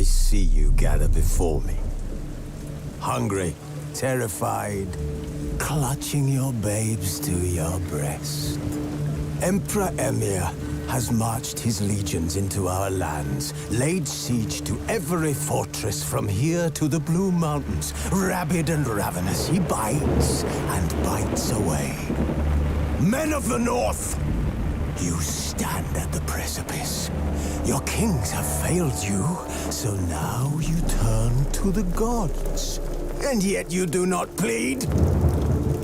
I see you gather before me. Hungry, terrified, clutching your babes to your breast. Emperor Emir has marched his legions into our lands, laid siege to every fortress from here to the Blue Mountains. Rabid and ravenous, he bites and bites away. Men of the North, you stand at the precipice. Your kings have failed you, so now you turn to the gods. And yet you do not plead.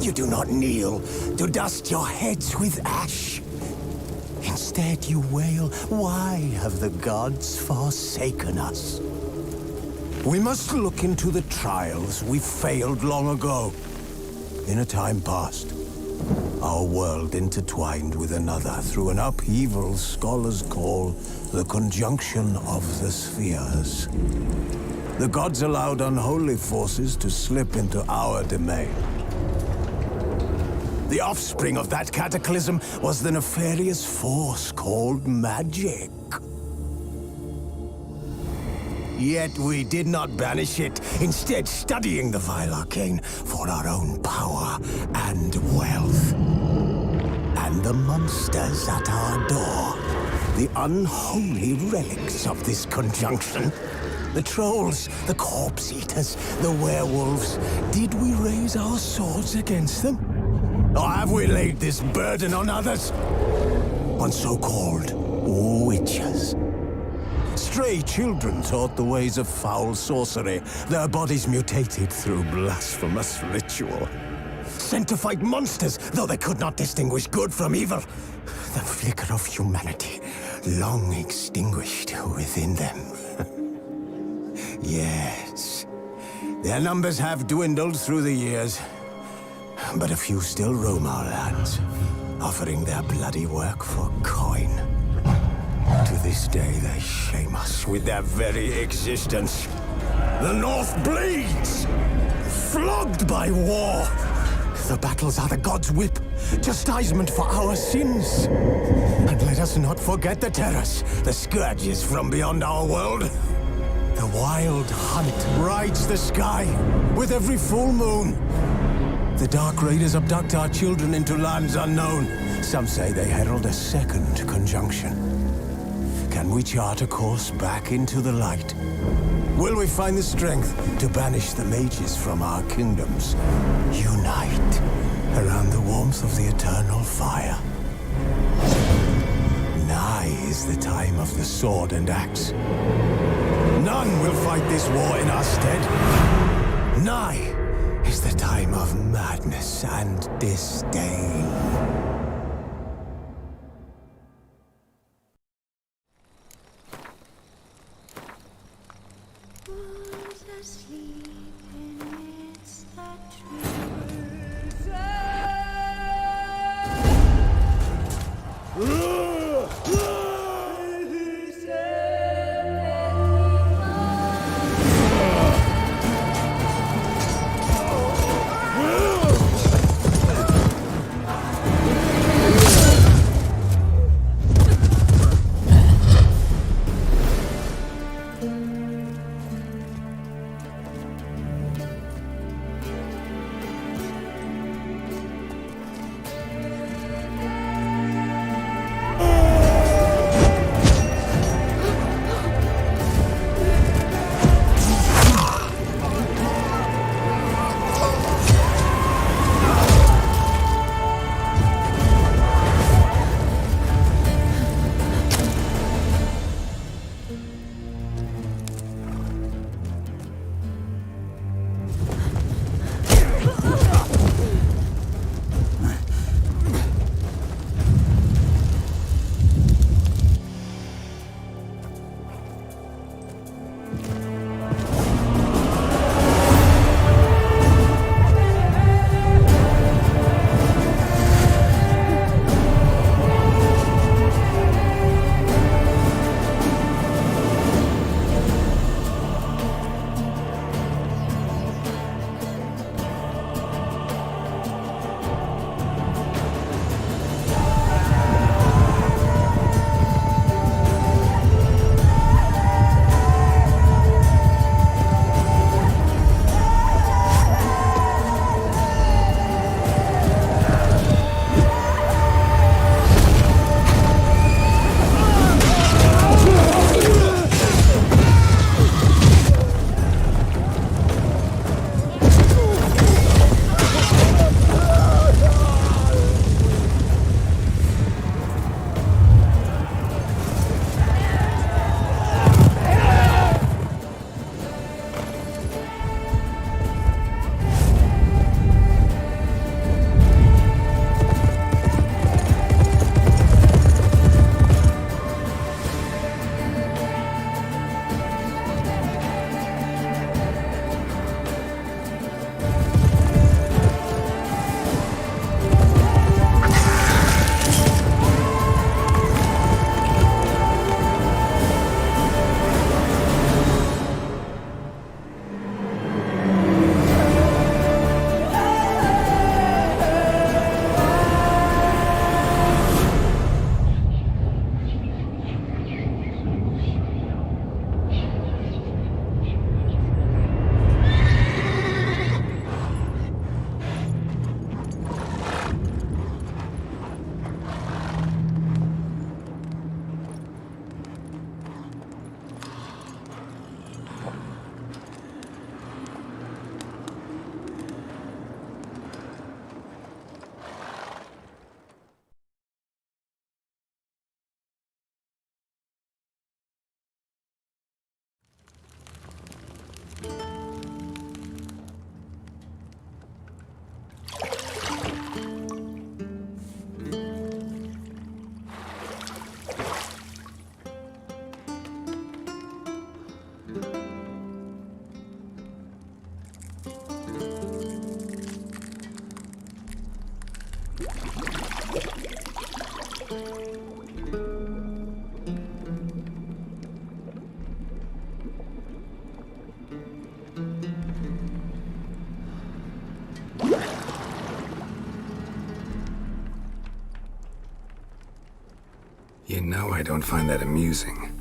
You do not kneel to dust your heads with ash. Instead you wail, why have the gods forsaken us? We must look into the trials we failed long ago. In a time past, our world intertwined with another through an upheaval scholars call the conjunction of the spheres. The gods allowed unholy forces to slip into our domain. The offspring of that cataclysm was the nefarious force called magic. Yet we did not banish it, instead studying the vile arcane for our own power and wealth. And the monsters at our door, the unholy relics of this conjunction. The trolls, the corpse eaters, the werewolves. Did we raise our swords against them? Or have we laid this burden on others? On so-called witches. Stray children taught the ways of foul sorcery, their bodies mutated through blasphemous ritual. Sent to fight monsters, though they could not distinguish good from evil. The flicker of humanity, long extinguished within them. Yes, their numbers have dwindled through the years. But a few still roam our lands, offering their bloody work for coin. To this day, they shame us with their very existence. The North bleeds, flogged by war. The battles are the gods' whip, chastisement for our sins. And let us not forget the terrors, the scourges from beyond our world. The wild hunt rides the sky with every full moon. The Dark Raiders abduct our children into lands unknown. Some say they herald a second conjunction. Can we chart a course back into the light? Will we find the strength to banish the mages from our kingdoms? Unite around the warmth of the eternal fire. Nigh is the time of the sword and axe. None will fight this war in our stead. Nigh is the time of madness and disdain. You know I don't find that amusing.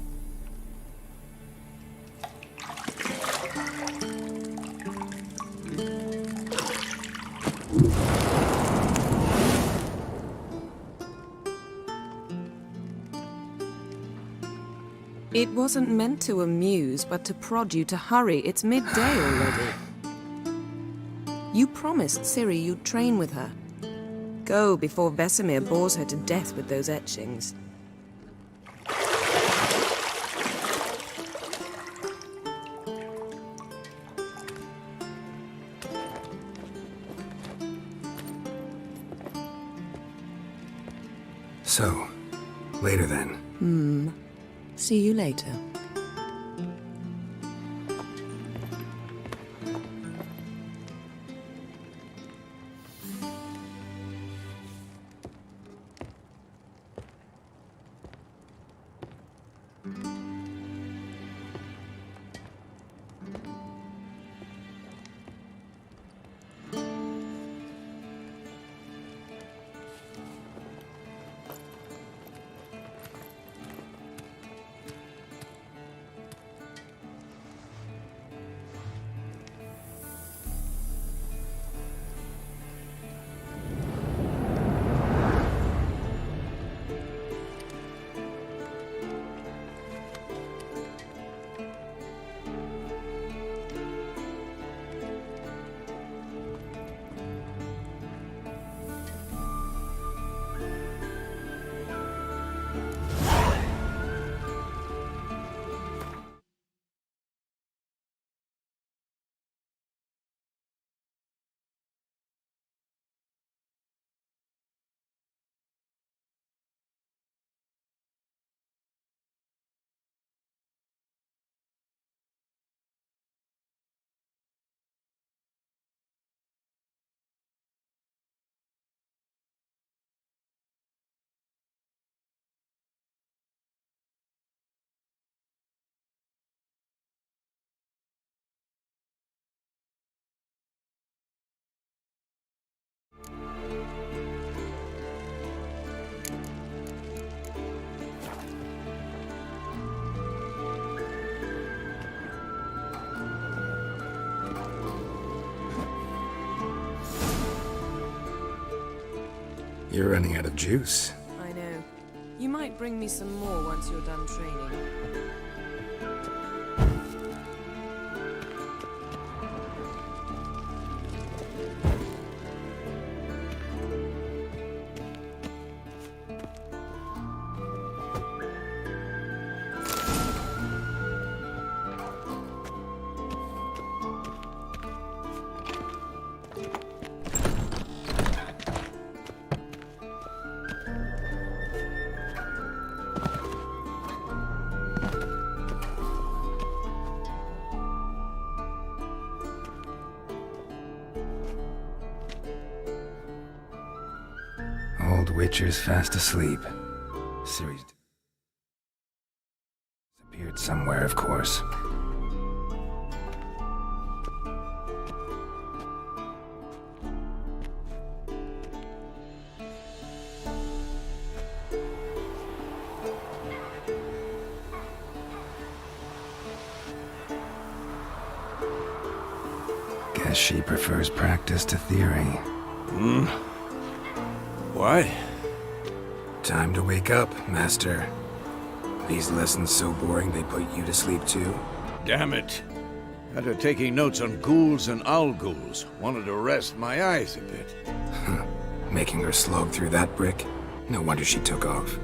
It wasn't meant to amuse, but to prod you to hurry. It's midday already. You promised Ciri you'd train with her. Go before Vesemir bores her to death with those etchings. So, later then. See you later. You're running out of juice. I know. You might bring me some more once you're done training. Old Witcher's fast asleep. Ciri's disappeared somewhere, of course. Guess she prefers practice to theory. What? Time to wake up, Master. These lessons so boring they put you to sleep too? Damn it. After taking notes on ghouls and owl ghouls, wanted to rest my eyes a bit. Making her slog through that brick? No wonder she took off.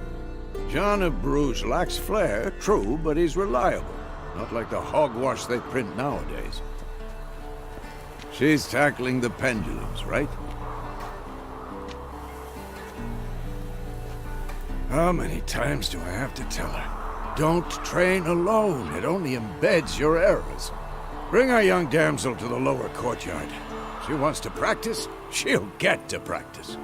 John of Bruges lacks flair, true, but he's reliable. Not like the hogwash they print nowadays. She's tackling the pendulums, right? How many times do I have to tell her? Don't train alone. It only embeds your errors. Bring our young damsel to the lower courtyard. She wants to practice, she'll get to practice.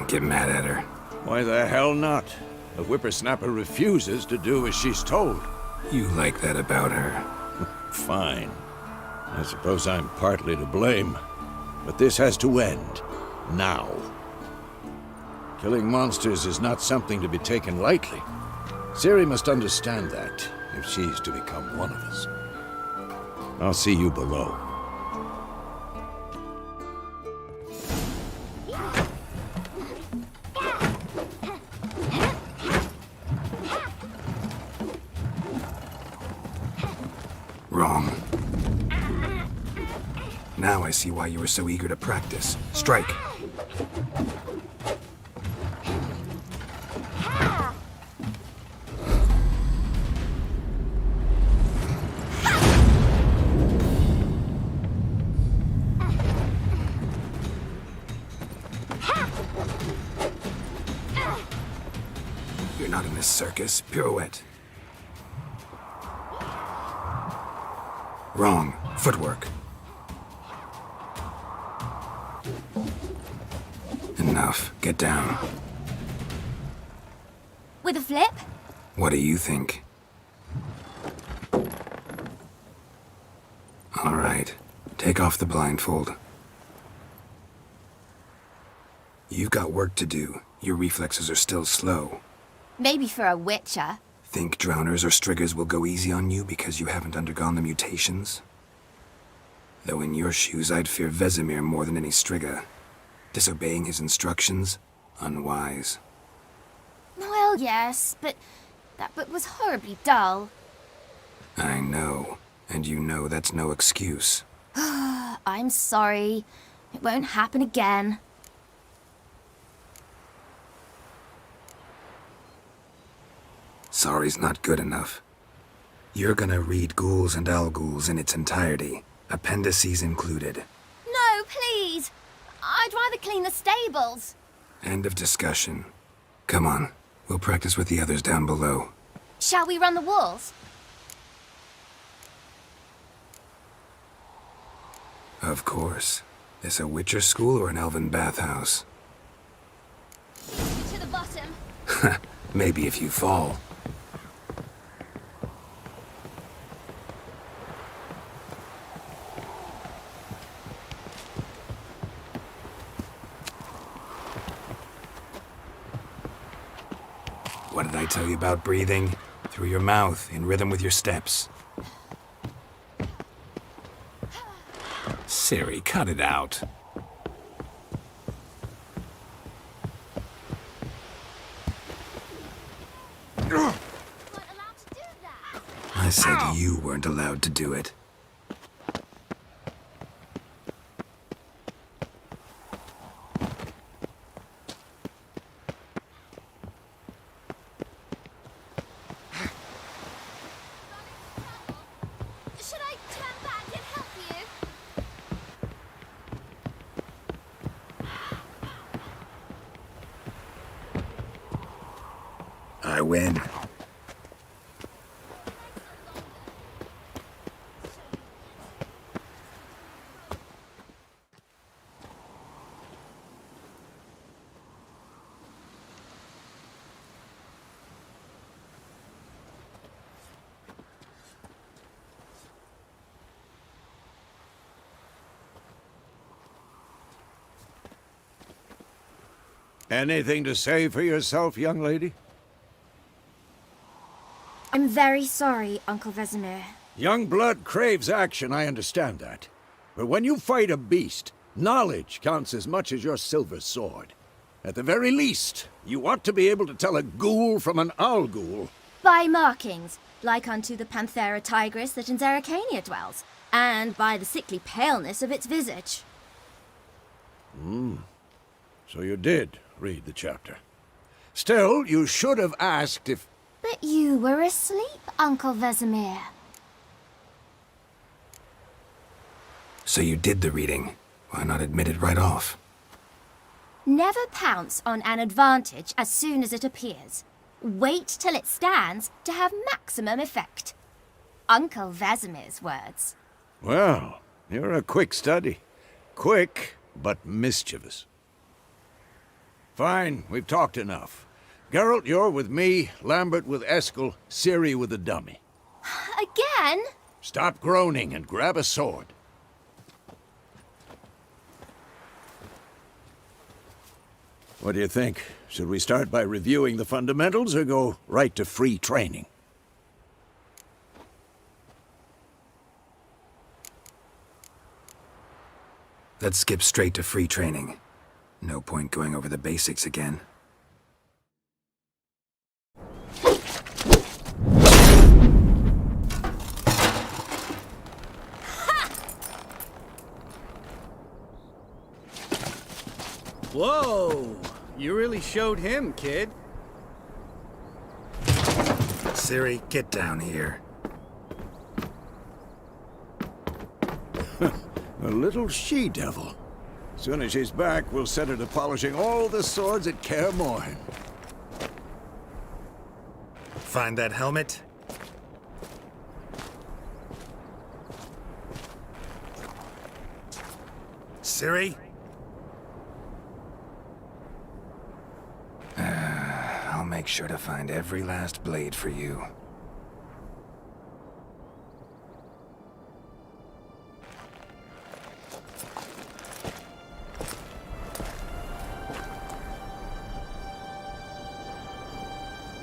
Don't get mad at her. Why the hell not? The whippersnapper refuses to do as she's told. You like that about her. Fine. I suppose I'm partly to blame. But this has to end. Now. Killing monsters is not something to be taken lightly. Ciri must understand that, if she's to become one of us. I'll see you below. Wrong. Now I see why you were so eager to practice. Strike. You're not in this circus. Pirouette. Wrong. Footwork. Enough. Get down. With a flip? What do you think? All right. Take off the blindfold. You've got work to do. Your reflexes are still slow. Maybe for a witcher. Think drowners or striggers will go easy on you because you haven't undergone the mutations? Though in your shoes, I'd fear Vesemir more than any strigger. Disobeying his instructions? Unwise. Well, yes, but that book was horribly dull. I know. And you know that's no excuse. I'm sorry. It won't happen again. Sorry's not good enough. You're gonna read Ghouls and Al-Ghouls in its entirety, appendices included. No, please! I'd rather clean the stables. End of discussion. Come on, we'll practice with the others down below. Shall we run the walls? Of course. This a Witcher school or an elven bathhouse? To the bottom. Maybe if you fall. What did I tell you about breathing? Through your mouth, in rhythm with your steps. Ciri, cut it out. I said you weren't allowed to do it. Should I turn back and help you? I win. Anything to say for yourself, young lady? I'm very sorry, Uncle Vesemir. Young blood craves action, I understand that. But when you fight a beast, knowledge counts as much as your silver sword. At the very least, you ought to be able to tell a ghoul from an owl-ghoul. By markings, like unto the Panthera tigris that in Zerrikania dwells, and by the sickly paleness of its visage. So you did read the chapter. Still, you should have asked if... But you were asleep, Uncle Vesemir. So you did the reading. Why not admit it right off? Never pounce on an advantage as soon as it appears. Wait till it stands to have maximum effect. Uncle Vesemir's words. Well, you're a quick study. Quick, but mischievous. Fine, we've talked enough. Geralt, you're with me, Lambert with Eskel, Ciri with the dummy. Again? Stop groaning and grab a sword. What do you think? Should we start by reviewing the fundamentals or go right to free training? Let's skip straight to free training. No point going over the basics again. Whoa! You really showed him, kid. Ciri, get down here. A little she-devil. Soon as she's back, we'll set her to polishing all the swords at Kaer Morhen. Find that helmet? Ciri? I'll make sure to find every last blade for you.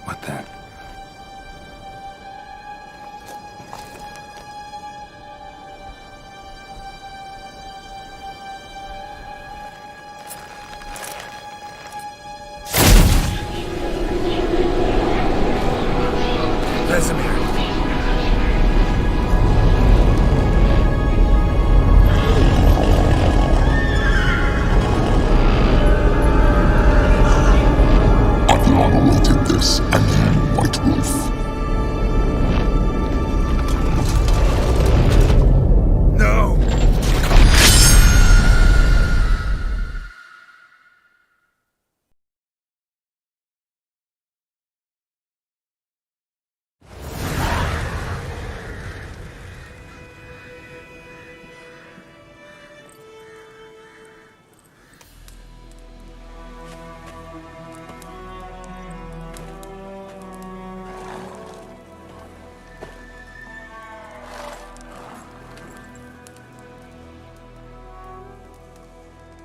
What the? Vesemir. Adriano awaited this, and you, White Wolf. No!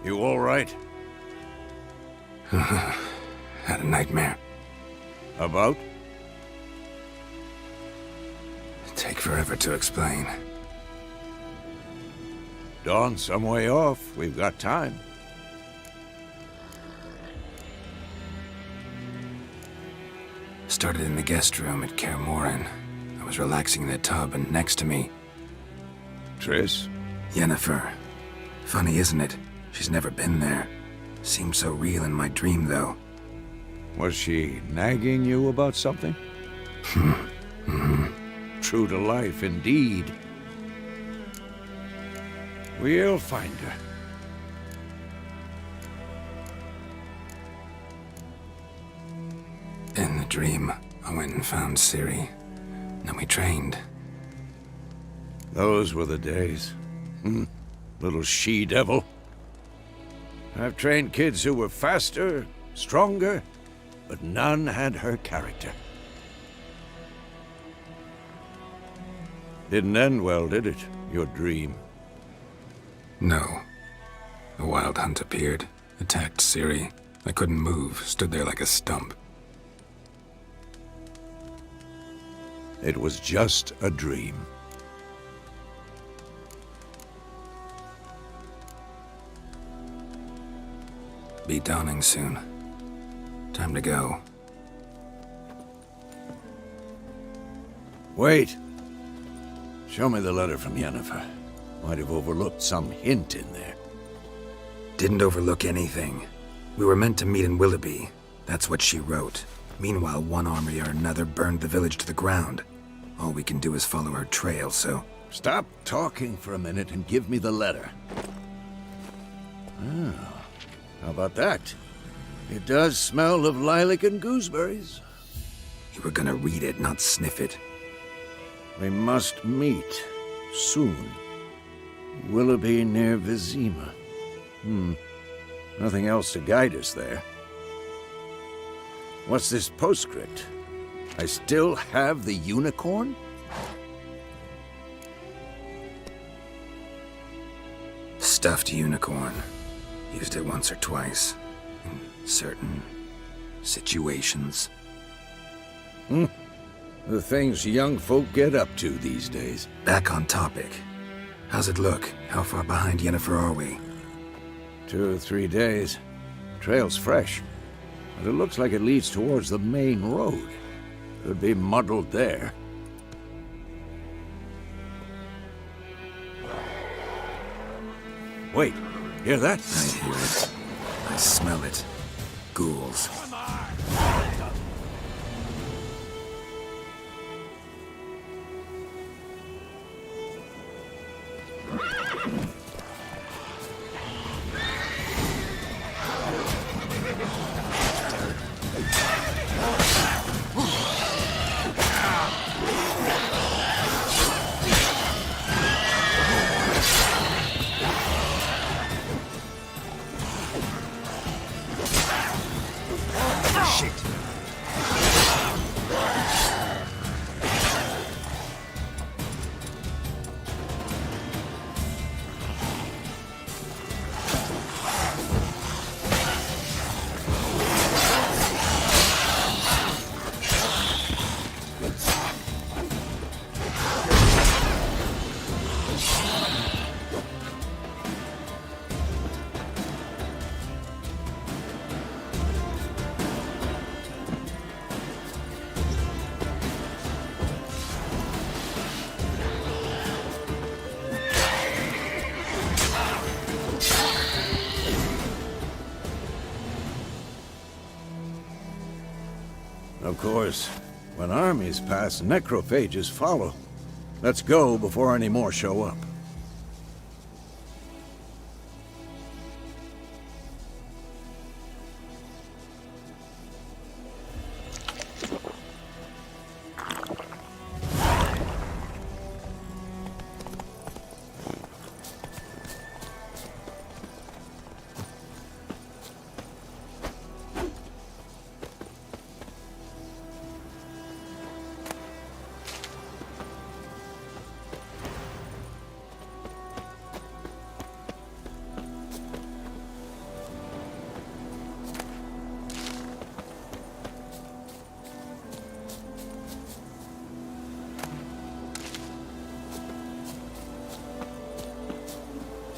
You all right? Had a nightmare. About? Take forever to explain. Dawn's some way off. We've got time. Started in the guest room at Kaer Morhen. I was relaxing in the tub, and next to me, Triss? Yennefer. Funny, isn't it? She's never been there. Seemed so real in my dream, though. Was she nagging you about something? True to life, indeed. We'll find her. In the dream, I went and found Ciri. Then we trained. Those were the days. Little she-devil. I've trained kids who were faster, stronger, but none had her character. Didn't end well, did it? Your dream? No. A wild hunt appeared, attacked Ciri. I couldn't move, stood there like a stump. It was just a dream. Be dawning soon. Time to go. Wait. Show me the letter from Yennefer. Might have overlooked some hint in there. Didn't overlook anything. We were meant to meet in Willoughby. That's what she wrote. Meanwhile, one army or another burned the village to the ground. All we can do is follow her trail, so... Stop talking for a minute and give me the letter. Oh. How about that? It does smell of lilac and gooseberries. You were gonna read it, not sniff it. We must meet. Soon. Willoughby near Vizima. Nothing else to guide us there. What's this postscript? I still have the unicorn? Stuffed unicorn. Used it once or twice. In certain situations. The things young folk get up to these days. Back on topic. How's it look? How far behind Yennefer are we? 2 or 3 days. Trail's fresh, but it looks like it leads towards the main road. Could be muddled there. Wait, hear that? I hear it. I smell it. Ghouls. Of course, when armies pass, necrophages follow. Let's go before any more show up.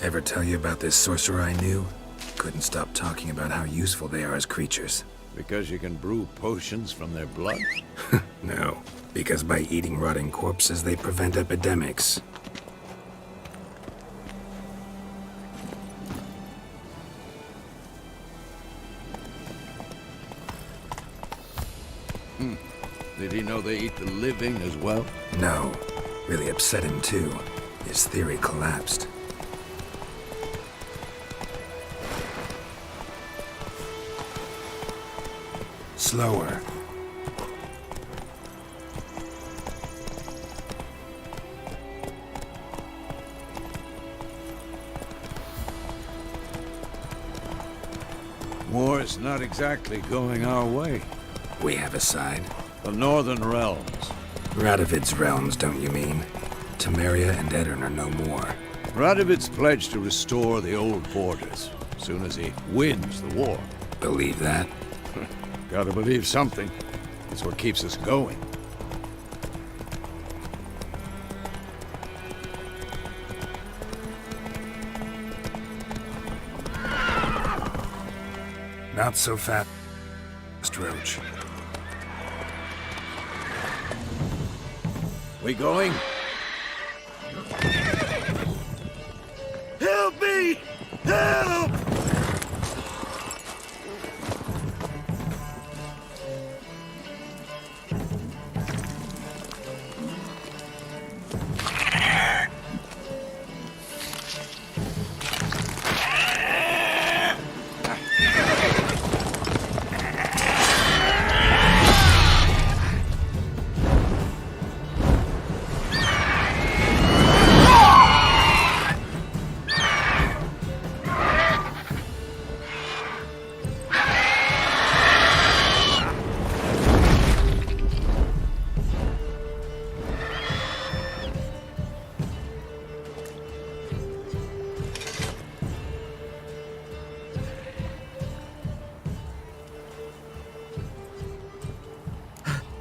Ever tell you about this sorcerer I knew? Couldn't stop talking about how useful they are as creatures. Because you can brew potions from their blood? No, because by eating rotting corpses, they prevent epidemics. Did he know they eat the living as well? No, really upset him too. His theory collapsed. Slower. War's not exactly going our way. We have a side. The Northern Realms. Radovid's realms, don't you mean? Temeria and Edirn are no more. Radovid's pledged to restore the old borders, as soon as he wins the war. Believe that? Gotta believe something. It's what keeps us going. Not so fast, Roach. We going? Help me! Help!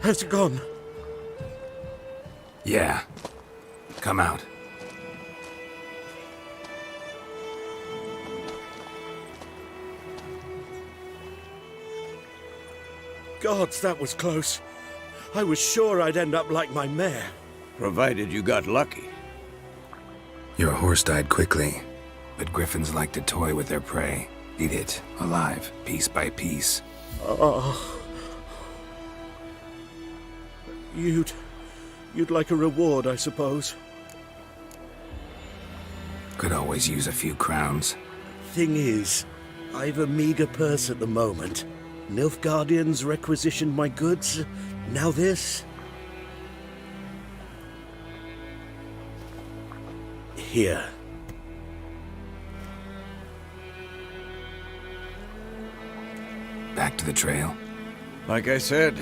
Has it gone? Yeah. Come out. Gods, that was close. I was sure I'd end up like my mare. Provided you got lucky. Your horse died quickly, but griffins like to toy with their prey. Eat it, alive, piece by piece. Oh. You'd like a reward, I suppose. Could always use a few crowns. Thing is, I've a meager purse at the moment. Nilfgaardians requisitioned my goods. Now this. Here. Back to the trail. Like I said,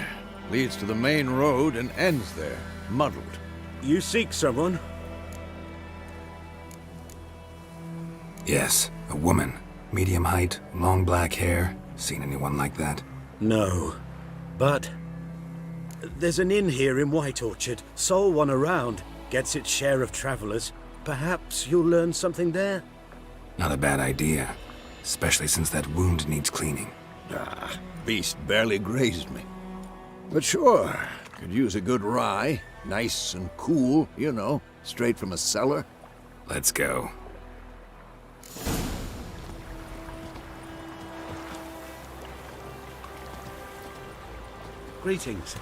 leads to the main road and ends there, muddled. You seek someone? Yes, a woman. Medium height, long black hair. Seen anyone like that? No. But there's an inn here in White Orchard. Sole one around. Gets its share of travelers. Perhaps you'll learn something there? Not a bad idea. Especially since that wound needs cleaning. Ah, beast barely grazed me. But sure, could use a good rye. Nice and cool, you know, straight from a cellar. Let's go. Greetings.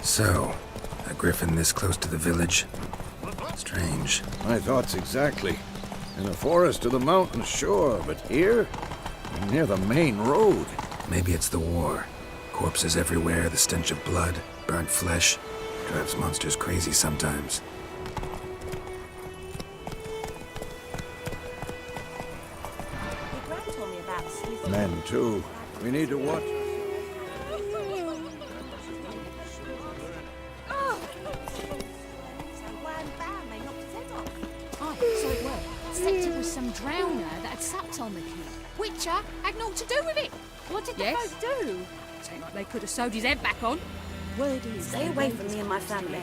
So, a griffin this close to the village? Strange. My thoughts exactly. In a forest to the mountains, sure, but here? Near the main road. Maybe it's the war. Corpses everywhere, the stench of blood, burnt flesh. Drives monsters crazy sometimes. Men, too. We need to watch. Some drowner that had supped on the kid. Witcher had naught to do with it. What did the folk do? Seemed like they could have sewed his head back on. Word is, stay away from me and my family.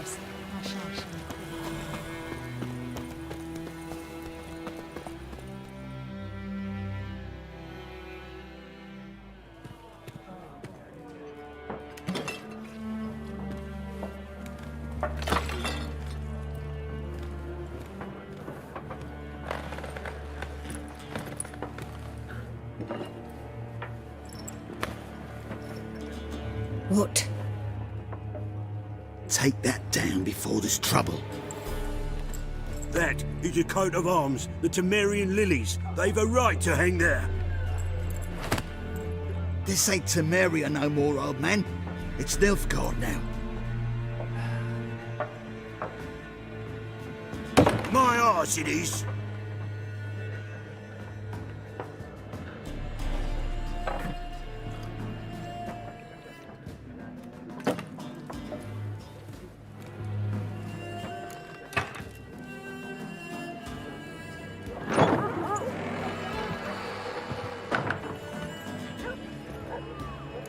What? Take that down before there's trouble. That is a coat of arms, the Temerian lilies. They've a right to hang there. This ain't Temeria no more, old man. It's Nilfgaard now. My arse it is.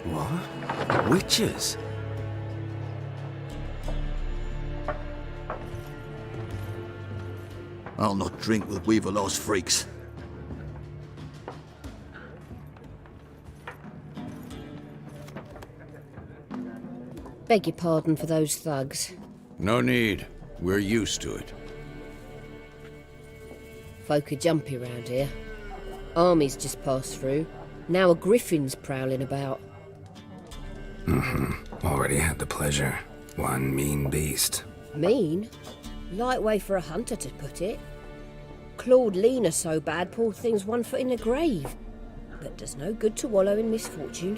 What? Witches? I'll not drink with Weaverlaw's freaks. Beg your pardon for those thugs. No need. We're used to it. Folk are jumpy round here. Armies just passed through. Now a Griffin's prowling about. Already had the pleasure. One mean beast. Mean? Light way for a hunter to put it. Clawed Lena so bad, poor thing's 1 foot in the grave. But does no good to wallow in misfortune.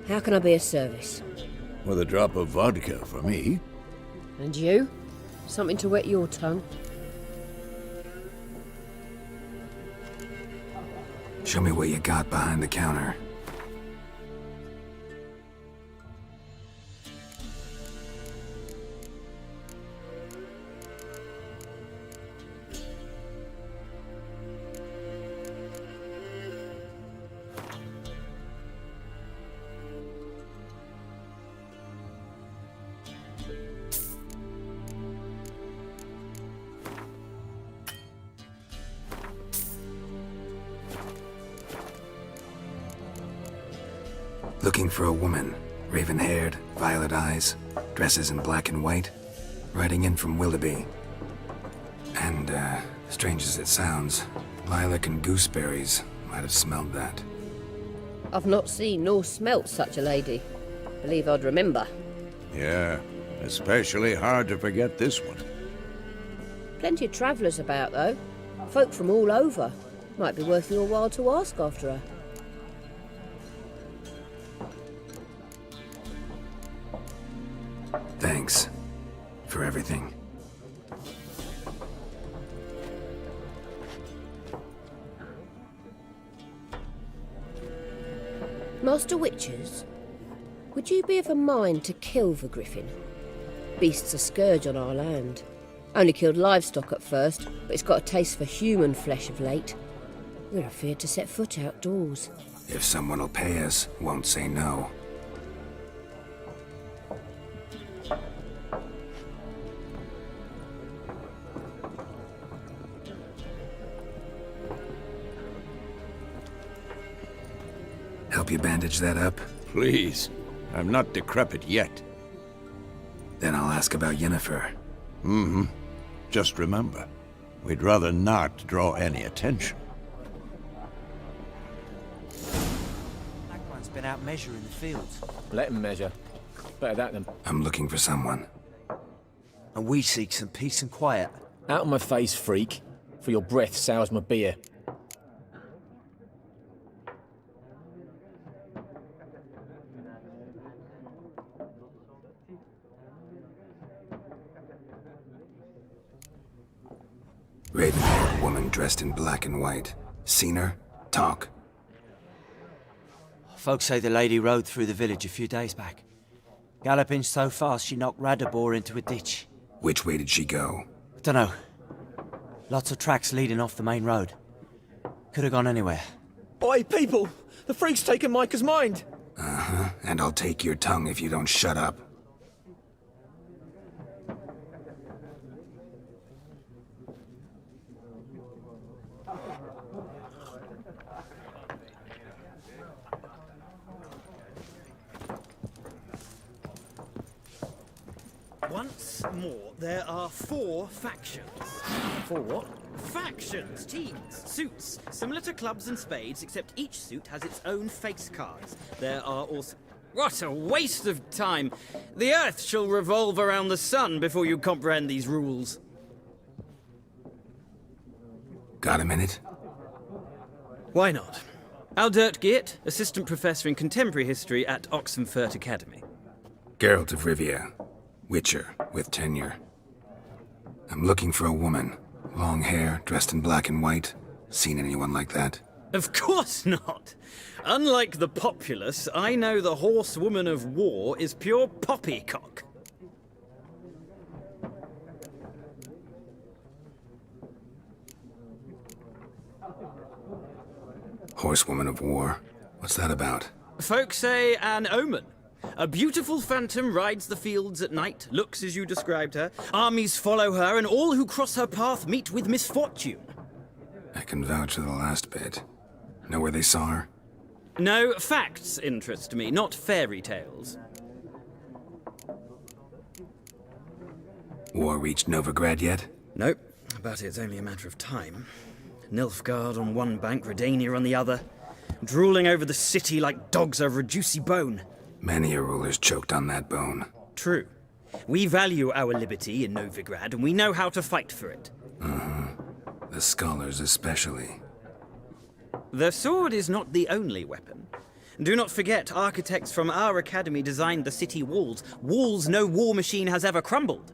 How can I be of service? With a drop of vodka for me. And you? Something to wet your tongue. Show me what you got behind the counter. Looking for a woman, raven-haired, violet eyes, dresses in black and white, riding in from Willoughby. And, strange as it sounds, lilac and gooseberries might have smelled that. I've not seen nor smelt such a lady. Believe I'd remember. Yeah, especially hard to forget this one. Plenty of travellers about, though. Folk from all over. Might be worth your while to ask after her. Thanks for everything. Master Witchers, would you be of a mind to kill the Griffin? Beast's a scourge on our land. Only killed livestock at first, but it's got a taste for human flesh of late. We're afeard to set foot outdoors. If someone will pay us, won't say no. Help you bandage that up? Please. I'm not decrepit yet. Then I'll ask about Yennefer. Mm-hmm. Just remember, we'd rather not draw any attention. Blackman's been out measuring the fields. Let him measure. Better that than... I'm looking for someone. And we seek some peace and quiet. Out of my face, freak. For your breath sours my beer. Raven-haired woman dressed in black and white. Seen her? Talk. Folks say the lady rode through the village a few days back. Galloping so fast she knocked Radabor into a ditch. Which way did she go? Dunno. Lots of tracks leading off the main road. Could have gone anywhere. Oi, people! The freak's taken Micah's mind! Uh-huh. And I'll take your tongue if you don't shut up. Once more, there are 4 factions. 4 what? Factions, teams, suits, similar to clubs and spades, except each suit has its own face cards. There are also... What a waste of time! The Earth shall revolve around the sun before you comprehend these rules. Got a minute? Why not? Aldert Geert, Assistant Professor in Contemporary History at Oxenfurt Academy. Geralt of Rivia. Witcher, with tenure. I'm looking for a woman. Long hair, dressed in black and white. Seen anyone like that? Of course not! Unlike the populace, I know the horsewoman of war is pure poppycock. Horsewoman of war? What's that about? Folks say an omen. A beautiful phantom rides the fields at night, looks as you described her. Armies follow her, and all who cross her path meet with misfortune. I can vouch for the last bit. Know where they saw her? No, facts interest me, not fairy tales. War reached Novigrad yet? Nope, but it's only a matter of time. Nilfgaard on one bank, Redania on the other. Drooling over the city like dogs over a juicy bone. Many a ruler's choked on that bone. True. We value our liberty in Novigrad, and we know how to fight for it. Uh-huh. The scholars especially. The sword is not the only weapon. Do not forget, architects from our academy designed the city walls. Walls no war machine has ever crumbled.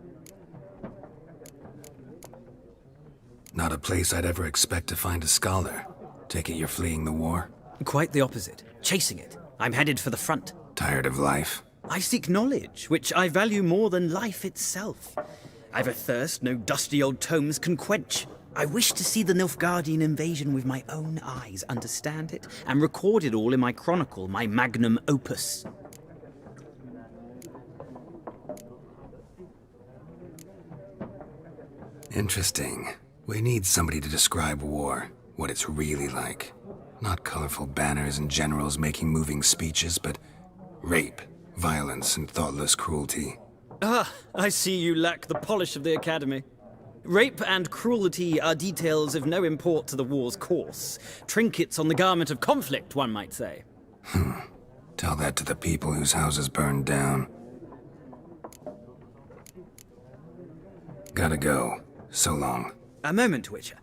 Not a place I'd ever expect to find a scholar. Take it you're fleeing the war? Quite the opposite. Chasing it. I'm headed for the front. Tired of life? I seek knowledge, which I value more than life itself. I've a thirst no dusty old tomes can quench. I wish to see the Nilfgaardian invasion with my own eyes, understand it, and record it all in my chronicle, my magnum opus. Interesting. We need somebody to describe war, what it's really like. Not colorful banners and generals making moving speeches, but rape, violence, and thoughtless cruelty. Ah, I see you lack the polish of the Academy. Rape and cruelty are details of no import to the war's course. Trinkets on the garment of conflict, one might say. Tell that to the people whose houses burned down. Gotta go. So long. A moment, Witcher.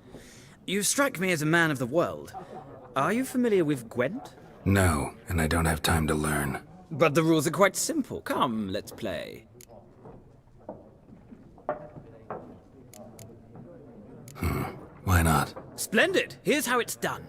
You strike me as a man of the world. Are you familiar with Gwent? No, and I don't have time to learn. But the rules are quite simple. Come, let's play. Why not? Splendid! Here's how it's done.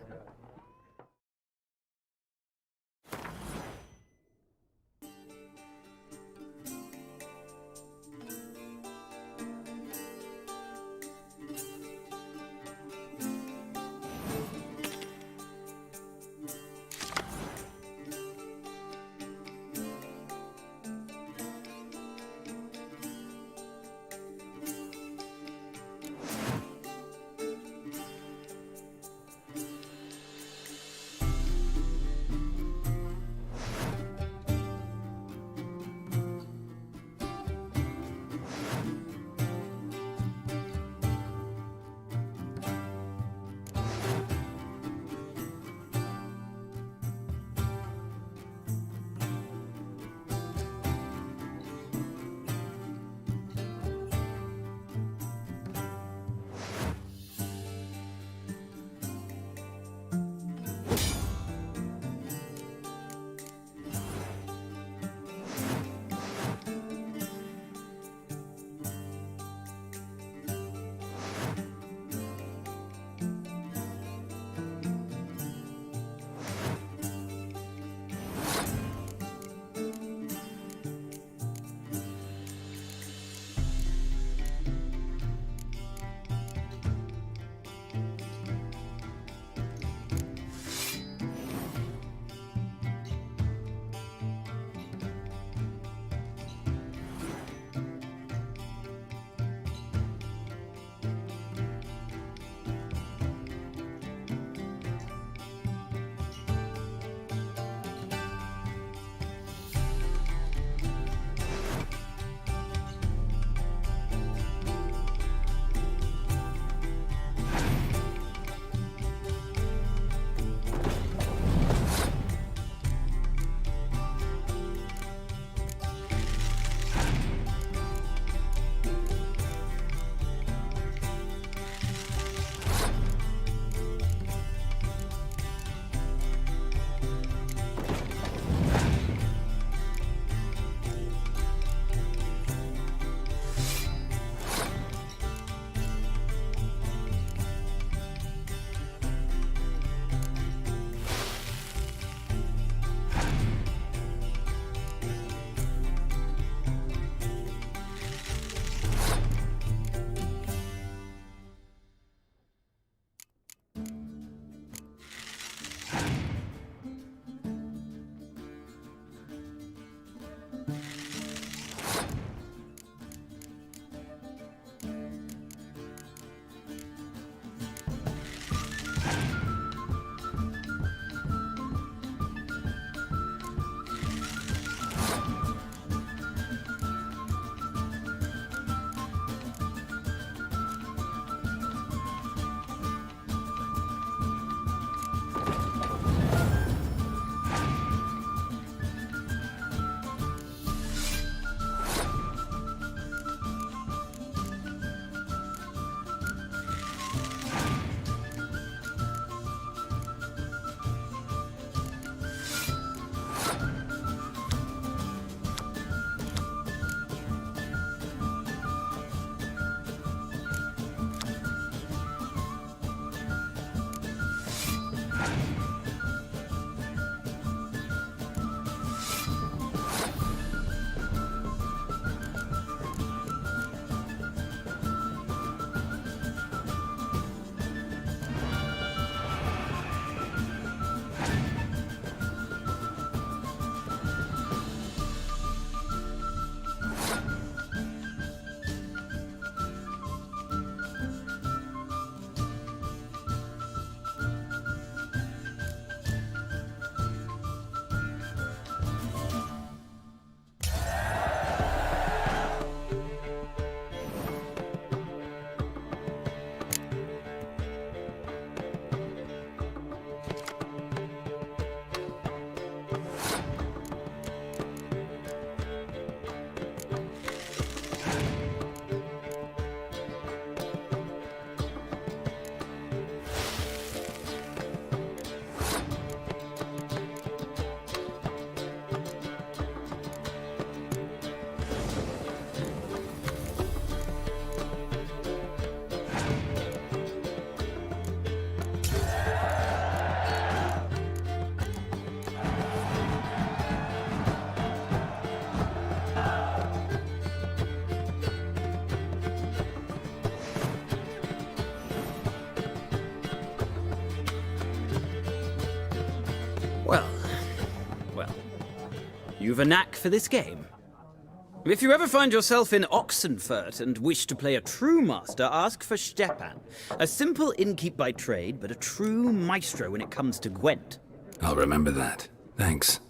you've a knack for this game. If you ever find yourself in Oxenfurt and wish to play a true master, ask for Stepan. A simple innkeep by trade, but a true maestro when it comes to Gwent. I'll remember that. Thanks.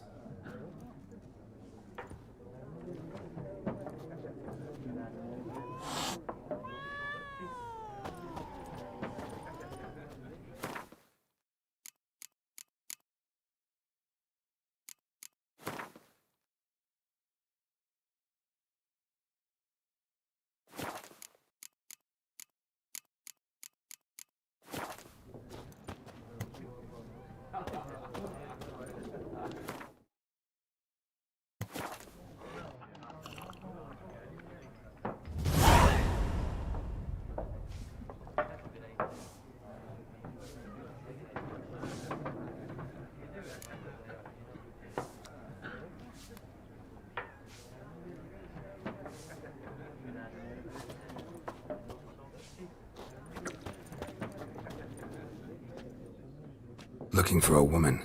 Looking for a woman.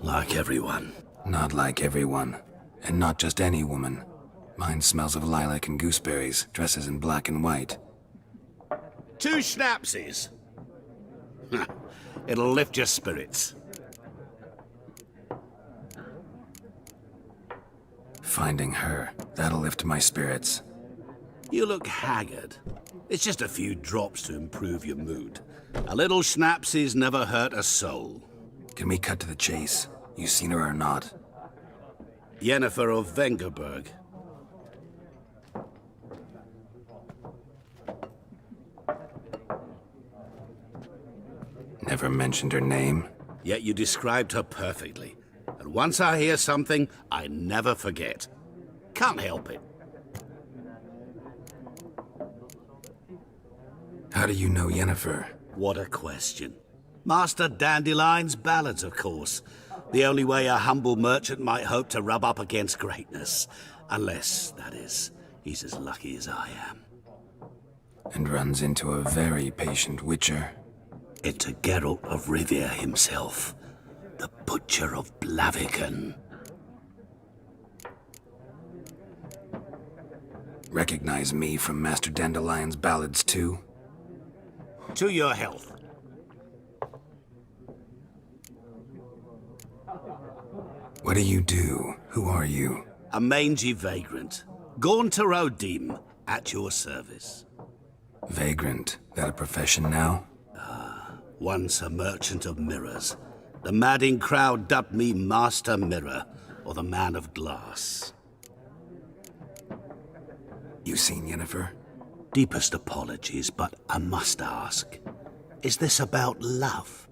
Like everyone. Not like everyone. And not just any woman. Mine smells of lilac and gooseberries, dresses in black and white. 2 schnapsies. It'll lift your spirits. Finding her, that'll lift my spirits. You look haggard. It's just a few drops to improve your mood. A little schnapsies never hurt a soul. Can we cut to the chase? You seen her or not? Yennefer of Vengerberg. Never mentioned her name? Yet you described her perfectly. And once I hear something, I never forget. Can't help it. How do you know Yennefer? What a question. Master Dandelion's ballads, of course. The only way a humble merchant might hope to rub up against greatness. Unless, that is, he's as lucky as I am. And runs into a very patient witcher. Into Geralt of Rivia himself. The Butcher of Blaviken. Recognize me from Master Dandelion's ballads, too? To your health. What do you do? Who are you? A mangy vagrant. Gaunter Odim, at your service. Vagrant? That a profession now? Once a merchant of mirrors. The madding crowd dubbed me Master Mirror, or the Man of Glass. You seen Yennefer? Deepest apologies, but I must ask. Is this about love?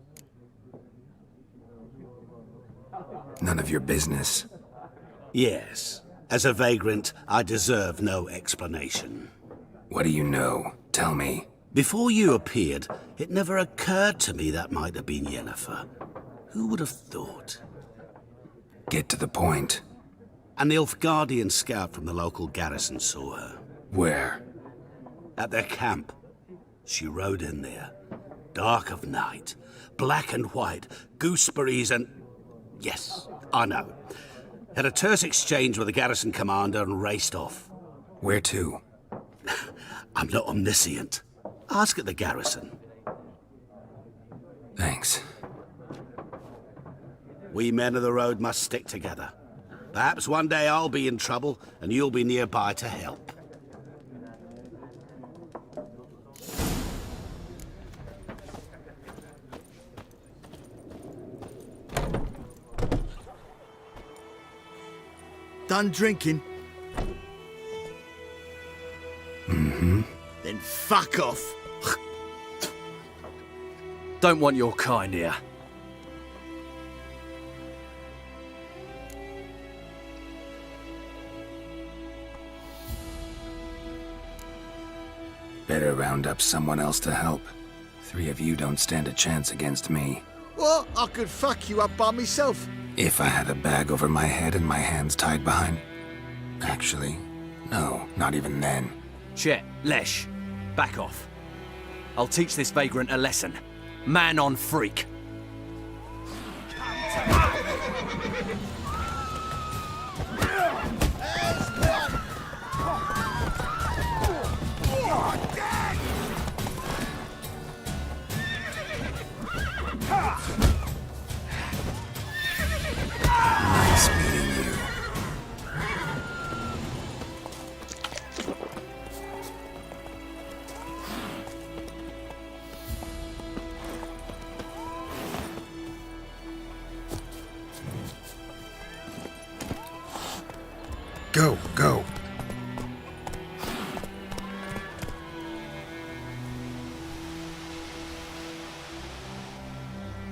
None of your business. Yes. As a vagrant, I deserve no explanation. What do you know? Tell me. Before you appeared, it never occurred to me that might have been Yennefer. Who would have thought? Get to the point. An Nilfgaardian scout from the local garrison saw her. Where? At their camp. She rode in there. Dark of night. Black and white. Gooseberries and... Yes, I know. Had a terse exchange with the garrison commander and raced off. Where to? I'm not omniscient. Ask at the garrison. Thanks. We men of the road must stick together. Perhaps one day I'll be in trouble and you'll be nearby to help. Done drinking? Mm-hmm. Then fuck off. Don't want your kind here. Better round up someone else to help. 3 of you don't stand a chance against me. Well, I could fuck you up by myself. If I had a bag over my head and my hands tied behind... Actually, no, not even then. Chet, Lesh, back off. I'll teach this vagrant a lesson. Man on freak. Go, go.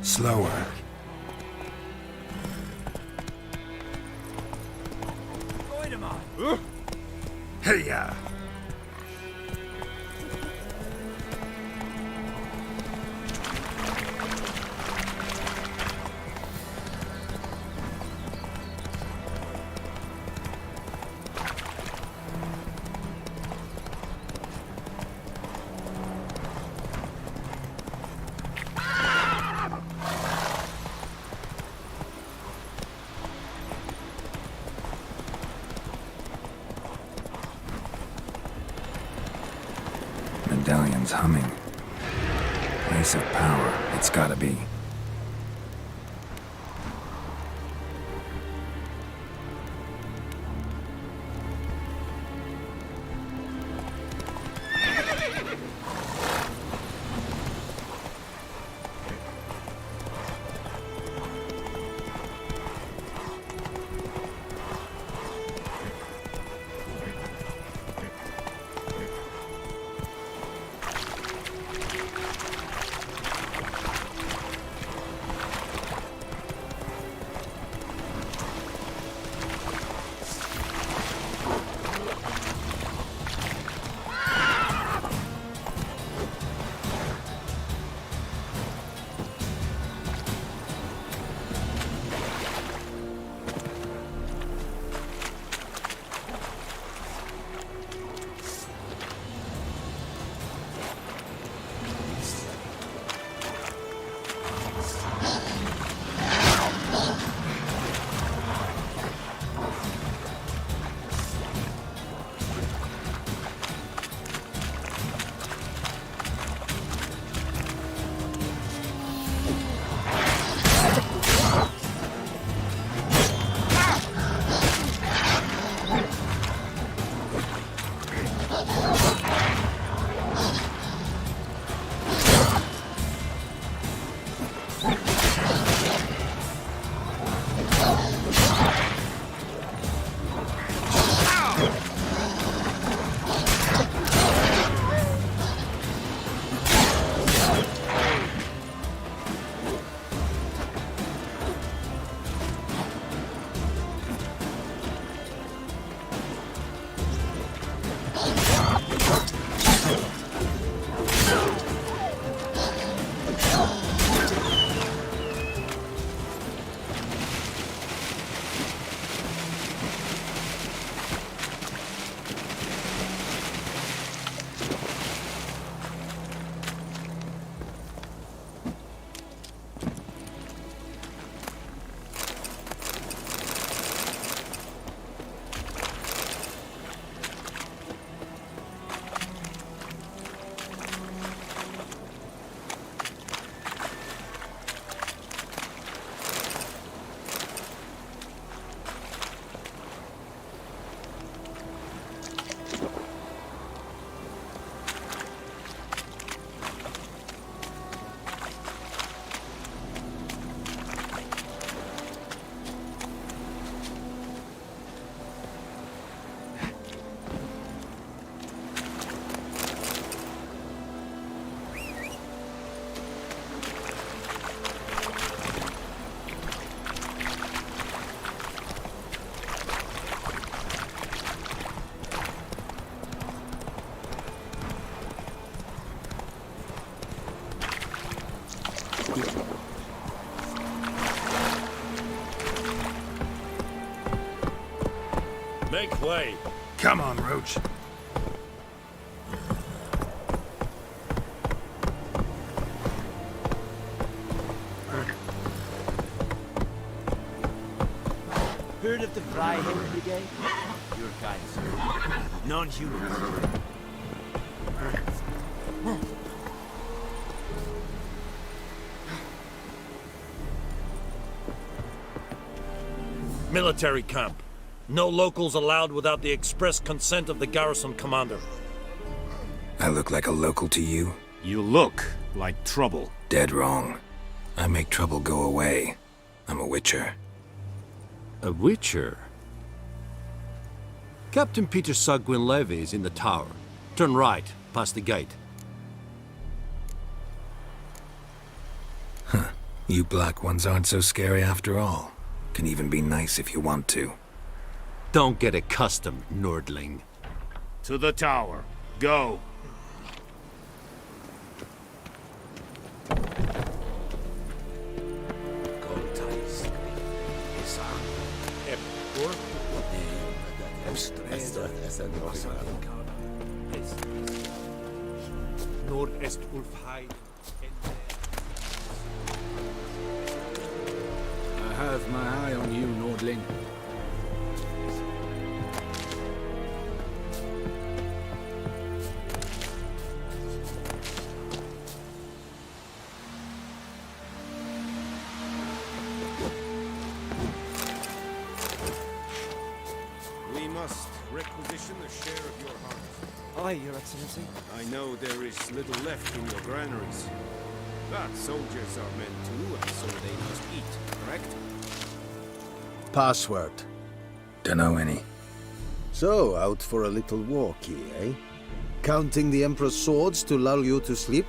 Slower. Hey-ya! Medallion's humming. Place of power, it's gotta be. Make way. Come on, Roach. Heard of the Freiheit Brigade? Your kind, sir. Non-humans. Military camp. No locals allowed without the express consent of the garrison commander. I look like a local to you? You look like trouble. Dead wrong. I make trouble go away. I'm a witcher. A witcher? Captain Peter Sugwin Levy is in the tower. Turn right, past the gate. Huh. You black ones aren't so scary after all. Can even be nice if you want to. Don't get accustomed, Nordling. To the tower. Go. I have my eye on you, Nordling. We must requisition a share of your harvest. Aye, Your Excellency. I know there is little left in your granaries. But soldiers are men too, and so they must eat, correct? Password. Dunno any. So, out for a little walkie, eh? Counting the Emperor's swords to lull you to sleep?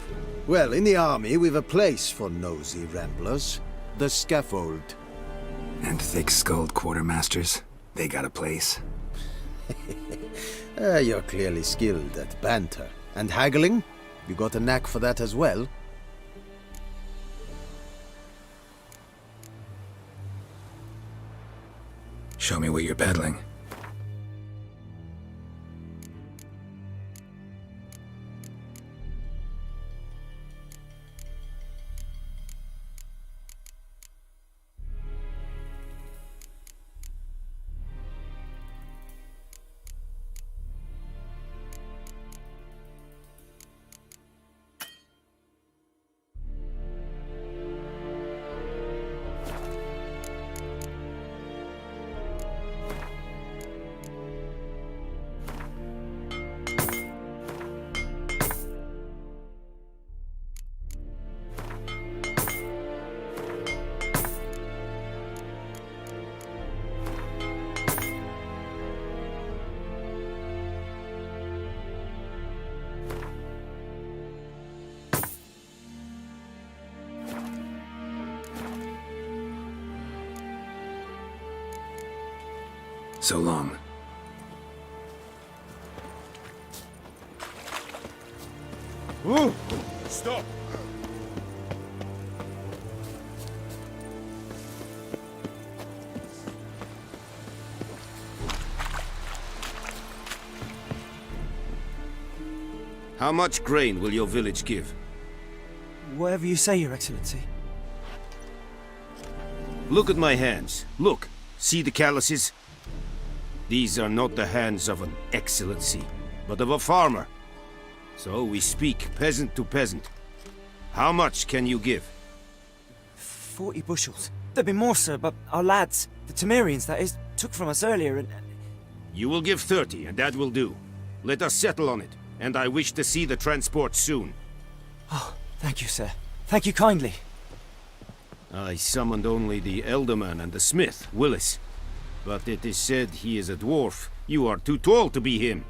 Well, in the army, we've a place for nosy ramblers. The scaffold. And thick-skulled quartermasters? They got a place. You're clearly skilled at banter. And haggling? You got a knack for that as well? Show me what you're peddling. So long. Whoa! Stop! How much grain will your village give? Whatever you say, Your Excellency. Look at my hands. Look. See the calluses? These are not the hands of an excellency, but of a farmer. So we speak peasant to peasant. How much can you give? 40 bushels. There'd be more, sir, but our lads, the Temerians, that is, took from us earlier and... You will give 30, and that will do. Let us settle on it, and I wish to see the transport soon. Oh, thank you, sir. Thank you kindly. I summoned only the Elderman and the smith, Willis. But it is said he is a dwarf. You are too tall to be him.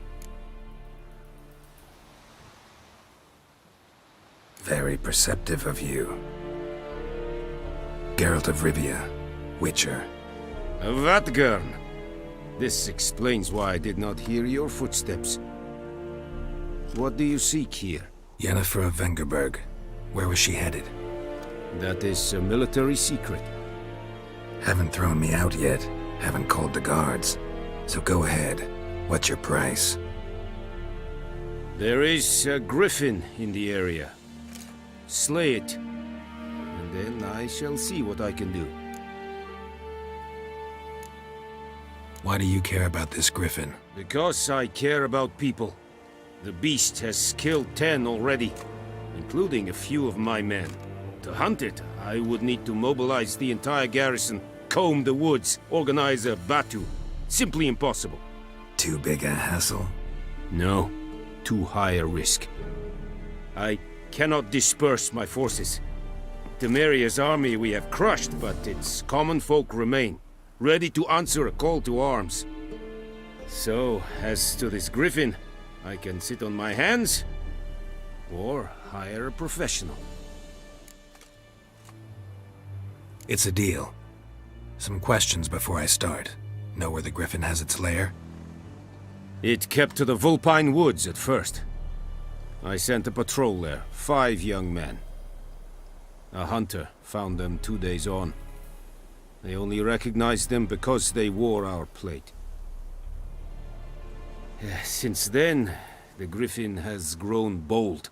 Very perceptive of you. Geralt of Rivia, Witcher. Vatgern. This explains why I did not hear your footsteps. What do you seek here? Yennefer of Vengerberg. Where was she headed? That is a military secret. Haven't thrown me out yet. Haven't called the guards. So go ahead. What's your price? There is a Griffin in the area. Slay it. And then I shall see what I can do. Why do you care about this Griffin? Because I care about people. The beast has killed 10 already, including a few of my men. To hunt it, I would need to mobilize the entire garrison, comb the woods, organize a batu. Simply impossible. Too big a hassle? No, too high a risk. I cannot disperse my forces. Temeria's army we have crushed, but its common folk remain, ready to answer a call to arms. So, as to this Griffin, I can sit on my hands, or hire a professional. It's a deal. Some questions before I start. Know where the Griffin has its lair? It kept to the Vulpine Woods at first. I sent a patrol there, 5 young men. A hunter found them 2 days on. They only recognized them because they wore our plate. Since then, the Griffin has grown bold.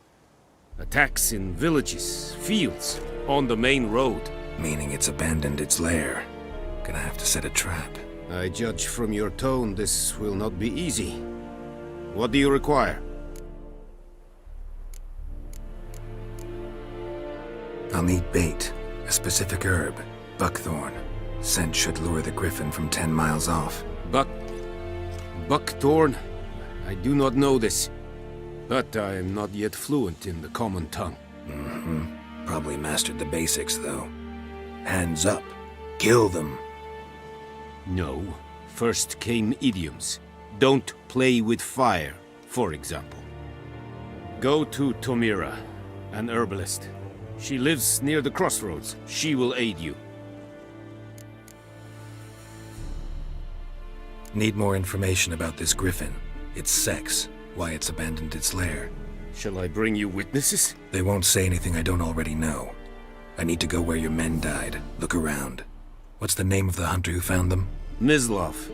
Attacks in villages, fields, on the main road. Meaning it's abandoned its lair. Gonna have to set a trap. I judge from your tone this will not be easy. What do you require? I'll need bait, a specific herb, buckthorn. Scent should lure the Griffin from 10 miles off. Buckthorn? I do not know this, but I am not yet fluent in the common tongue. Probably mastered the basics, though. Hands up. Kill them. No. First came idioms. Don't play with fire, for example. Go to Tomira, an herbalist. She lives near the crossroads. She will aid you. Need more information about this Griffin. Its sex, why it's abandoned its lair. Shall I bring you witnesses? They won't say anything I don't already know. I need to go where your men died. Look around. What's the name of the hunter who found them? Mislav.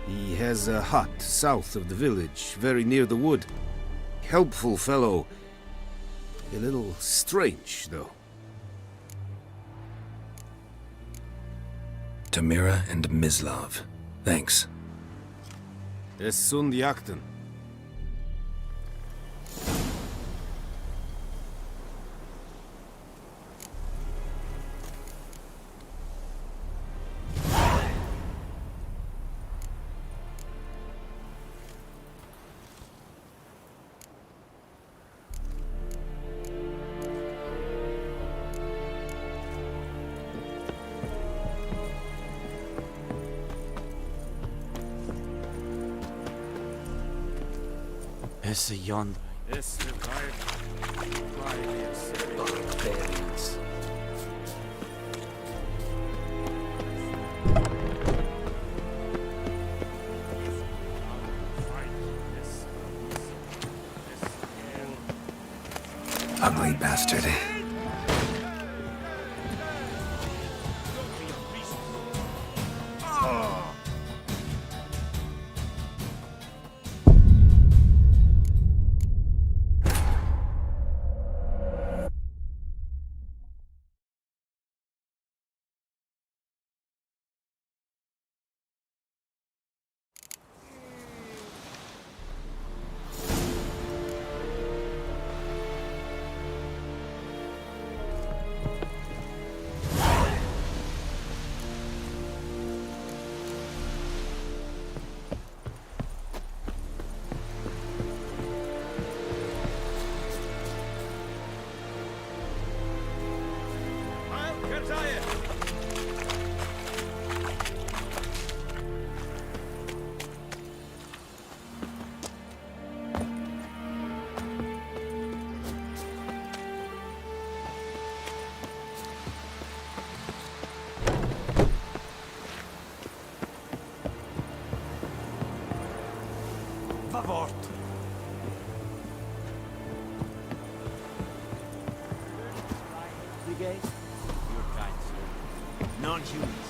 He has a hut south of the village, very near the wood. Helpful fellow. A little strange, though. Tamira and Mislav. Thanks. Es sunt jakten. It's a yon. Barbarians. Ugly bastard. Vavort. Your kind, sir. Non-humans.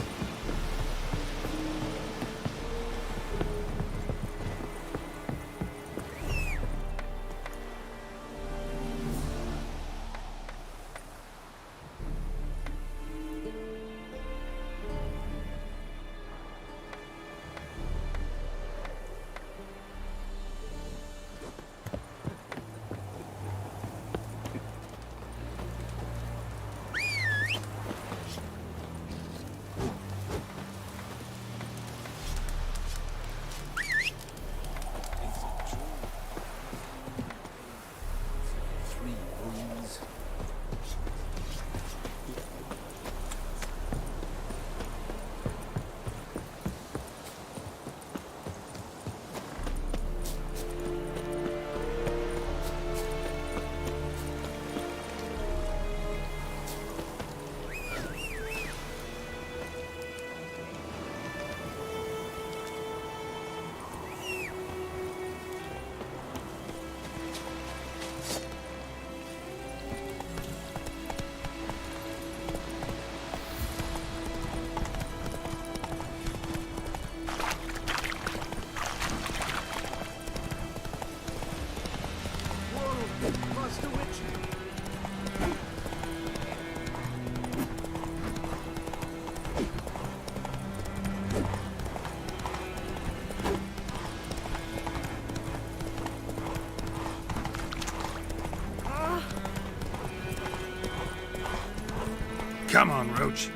Come on, Roach.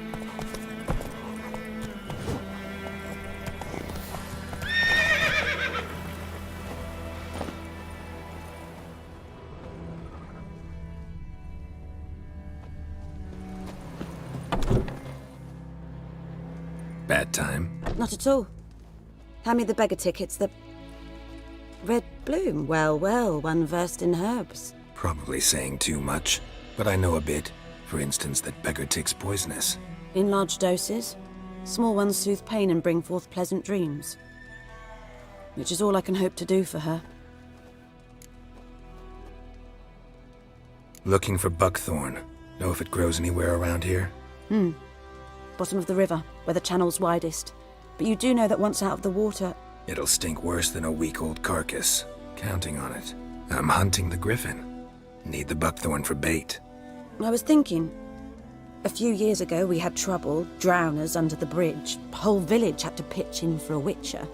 Bad time? Not at all. Hand me the beggar tickets, the... Red bloom. Well, well, one versed in herbs. Probably saying too much, but I know a bit. For instance, that beggar tick's poisonous. In large doses. Small ones soothe pain and bring forth pleasant dreams. Which is all I can hope to do for her. Looking for buckthorn. Know if it grows anywhere around here? Bottom of the river, where the channel's widest. But you do know that once out of the water... It'll stink worse than a week-old carcass. Counting on it. I'm hunting the Griffin. Need the buckthorn for bait. I was thinking... A few years ago we had trouble, drowners under the bridge. Whole village had to pitch in for a witcher.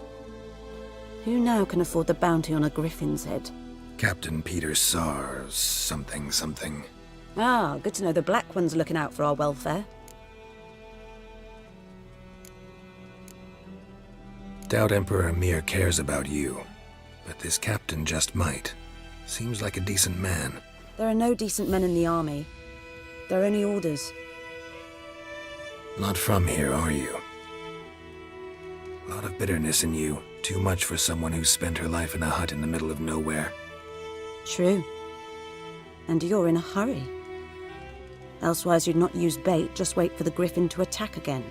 Who now can afford the bounty on a Griffin's head? Captain Peter Sars, something. Ah, good to know the Black One's looking out for our welfare. Doubt Emperor Emir cares about you, but this captain just might. Seems like a decent man. There are no decent men in the army. There are only orders. Not from here, are you? A lot of bitterness in you. Too much for someone who's spent her life in a hut in the middle of nowhere. True. And you're in a hurry. Elsewise you'd not use bait, just wait for the Griffin to attack again.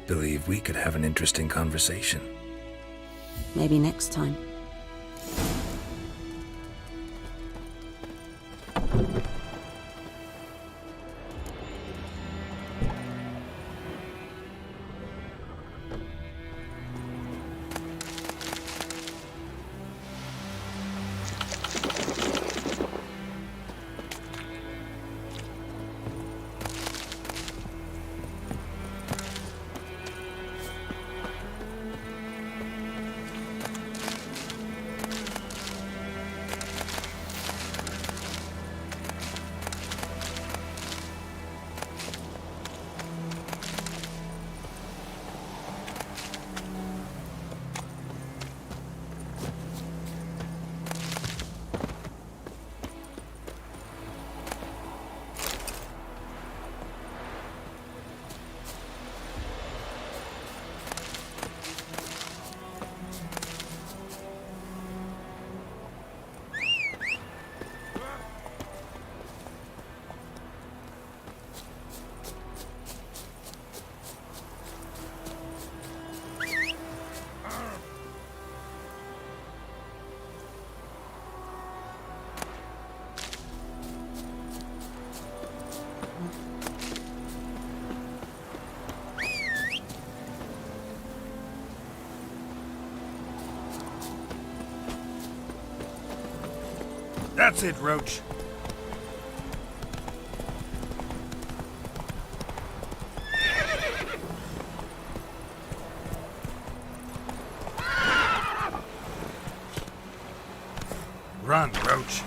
Believe we could have an interesting conversation. Maybe next time. That's it, Roach. Run, Roach.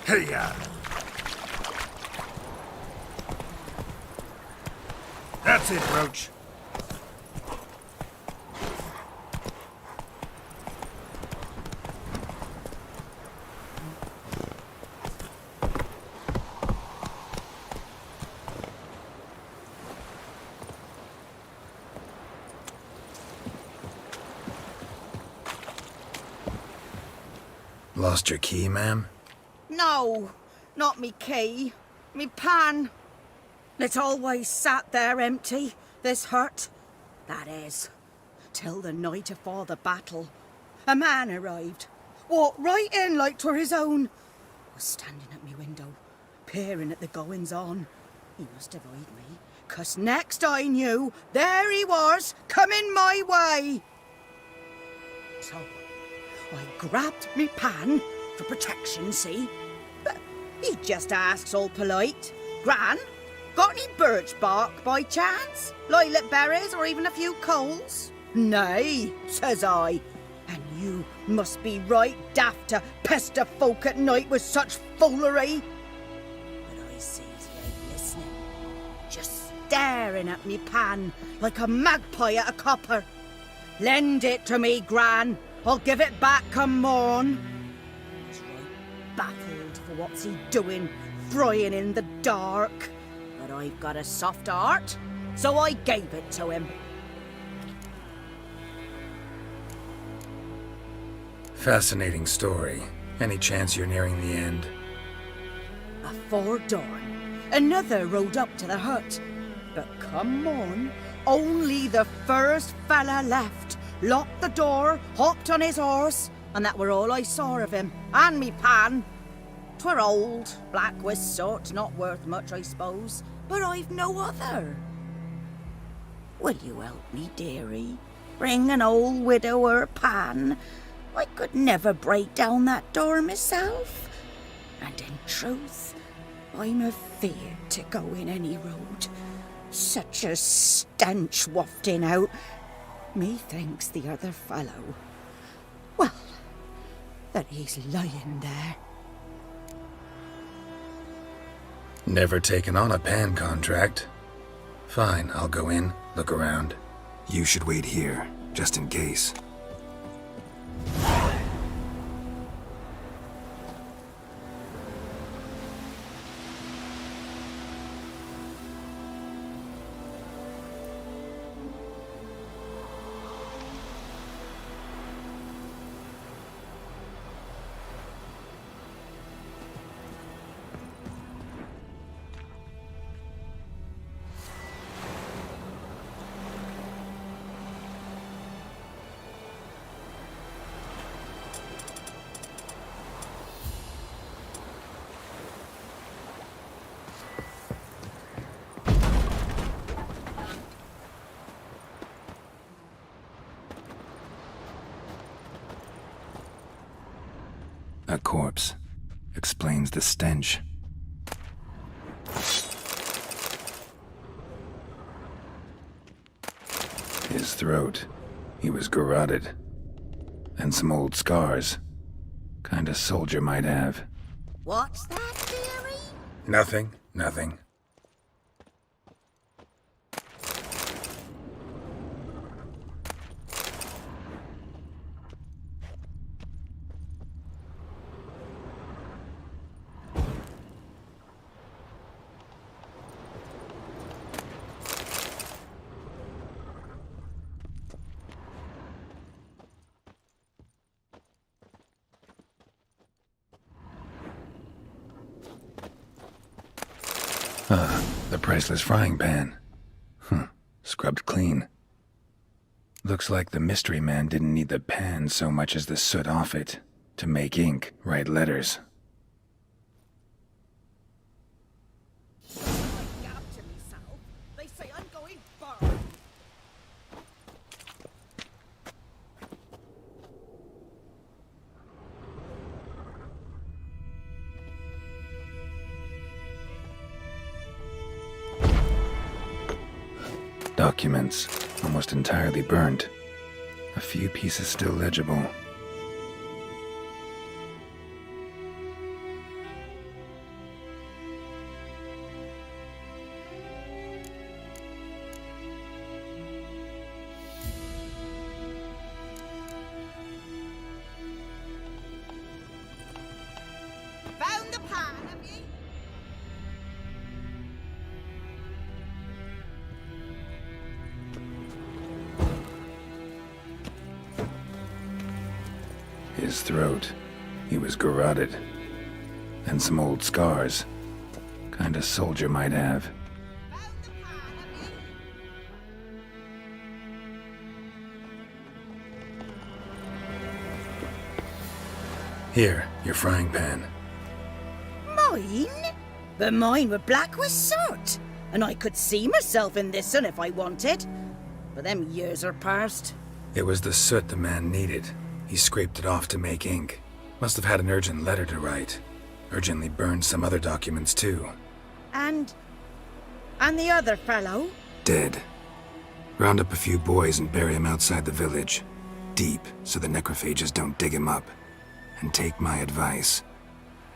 Hey-ya! That's it, Roach. Lost your key, ma'am? No, not me key. Me pan. It's always sat there empty, this hut. That is, till the night afore the battle. A man arrived, walked right in like 'twere his own. Was standing at me window, peering at the goings-on. He must have eyed me, 'cause next I knew, there he was, coming my way. So, I grabbed me pan, for protection, see? But he just asks all polite, Gran, got any birch bark by chance? Lilac berries or even a few coals? Nay, says I. And you must be right daft to pester folk at night with such foolery. But I sees he ain't listening, just staring at me pan like a magpie at a copper. Lend it to me, Gran. I'll give it back come morn. He's right baffled for what's he doing, frying in the dark. But I've got a soft heart, so I gave it to him. Fascinating story. Any chance you're nearing the end? Afore dawn, another rode up to the hut. But come on, only the first fella left. Locked the door, hopped on his horse, and that were all I saw of him, and me pan. 'Twere old, black with soot, not worth much, I suppose, but I've no other. Will you help me, dearie? Bring an old widower pan. I could never break down that door myself. And in truth, I'm afeard to go in any road. Such a stench wafting out. Methinks the other fellow, well, that he's lying there. Never taken on a pan contract. Fine, I'll go in, look around. You should wait here, just in case. A corpse. Explains the stench. His throat. He was garroted. And some old scars. Kind of soldier might have. What's that, dearie? Nothing. Nothing. The priceless frying pan. Scrubbed clean. Looks like the mystery man didn't need the pan so much as the soot off it to make ink, write letters. They say I'm going far. Documents, almost entirely burnt. A few pieces still legible. his throat. He was garroted. And some old scars. Kind of soldier might have. Here, your frying pan. Mine? But mine were black with soot. And I could see myself in this one if I wanted. But them years are past. It was the soot the man needed. He scraped it off to make ink. Must have had an urgent letter to write. Urgently burned some other documents too. And the other fellow? Dead. Round up a few boys and bury him outside the village. Deep, so the necrophages don't dig him up. And take my advice.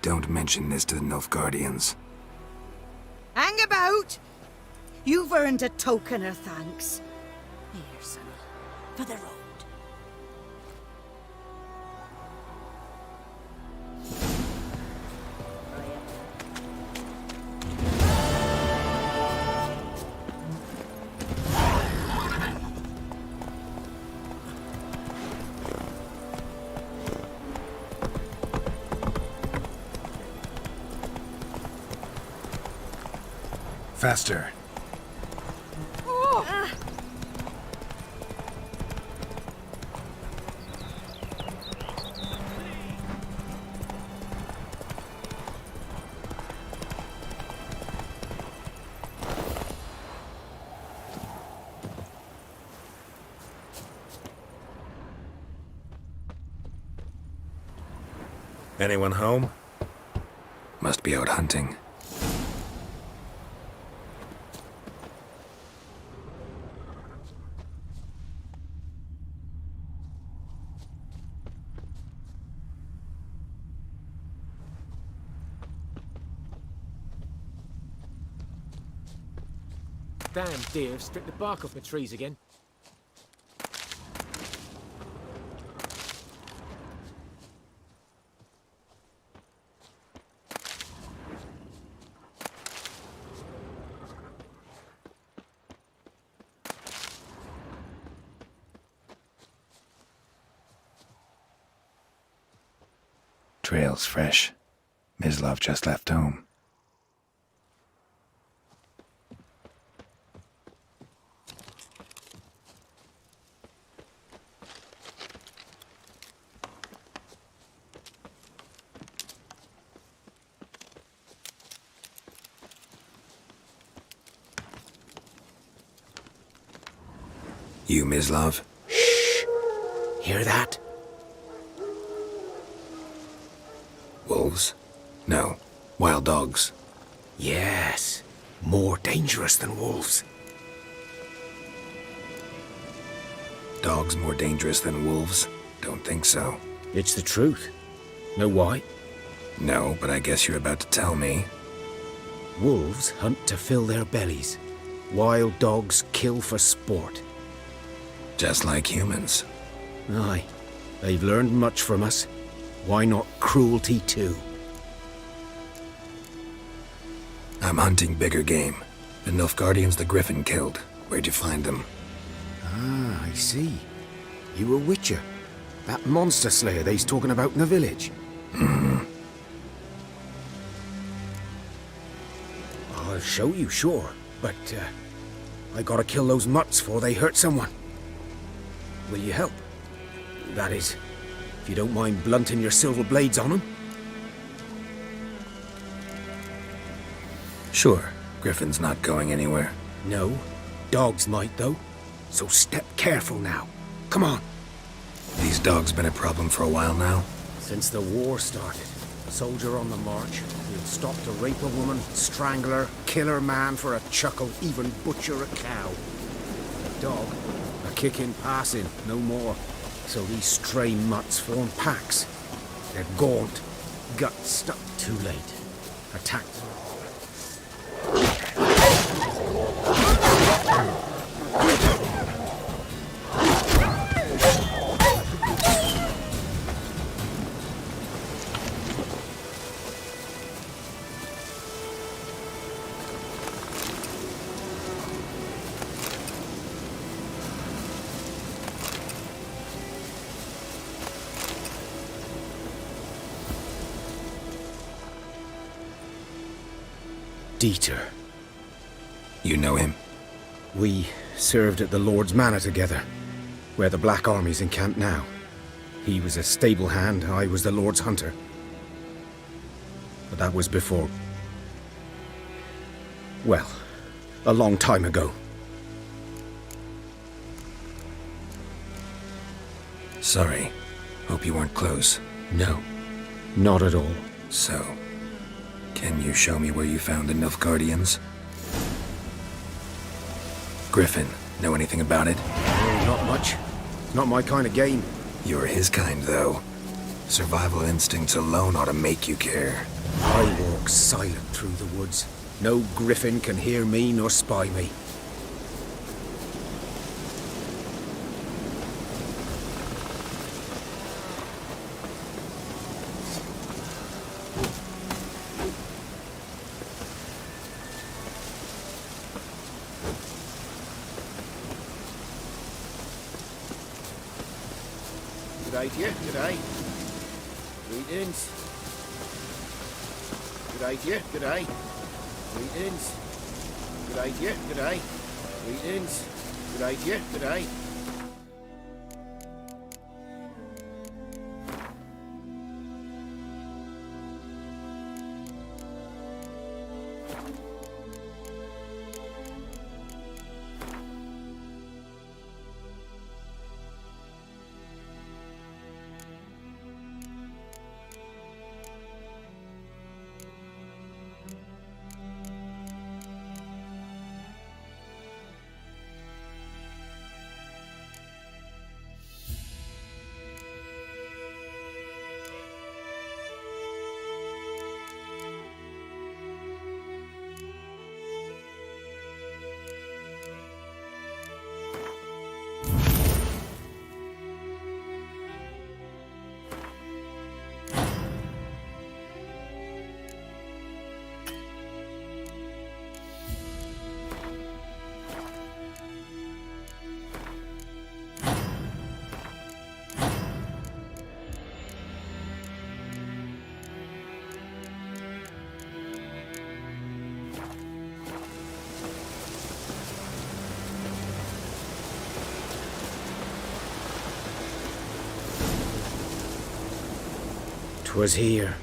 Don't mention this to the Nilfgaardians. Hang about! You've earned a token of thanks. Here, son, for the road. Faster. Anyone home? Must be out hunting. Damn deer have stripped the bark off the trees again. Trail's fresh. Mislov just left home. You, Mislov? Shh! Hear that? Wolves? No. Wild dogs. Yes. More dangerous than wolves. Dogs more dangerous than wolves? Don't think so. It's the truth. Know why? No, but I guess you're about to tell me. Wolves hunt to fill their bellies. Wild dogs kill for sport. Just like humans. Aye. They've learned much from us. Why not cruelty too? I'm hunting bigger game. The Nilfgaardians the Griffin killed. Where'd you find them? Ah, I see. You a witcher. That monster slayer they's talking about in the village. I'll show you, sure. But, I gotta kill those mutts before they hurt someone. Will you help? That is, if you don't mind blunting your silver blades on them. Sure. Griffin's not going anywhere. No. Dogs might, though. So step careful now. Come on. These dogs been a problem for a while now? Since the war started. Soldier on the march. He'll stop to rape a woman, strangle her, kill her man for a chuckle, even butcher a cow. A dog. A kick in passing, no more. So these stray mutts form packs. They're gaunt. Guts stuck too late. Attacked. Dieter. You know him? We served at the Lord's Manor together, where the Black Army's encamped now. He was a stable hand, I was the Lord's hunter. But that was before... well, a long time ago. Sorry. Hope you weren't close. No, not at all. So, can you show me where you found the Nilfgaardians? Griffin, know anything about it? Oh, not much. Not my kind of game. You're his kind, though. Survival instincts alone ought to make you care. I walk silent through the woods. No Griffin can hear me nor spy me. G'day to you, g'day. Greetings. G'day to you, g'day. Greetings. G'day to you, g'day. Greetings. G'day to you, g'day. Was here.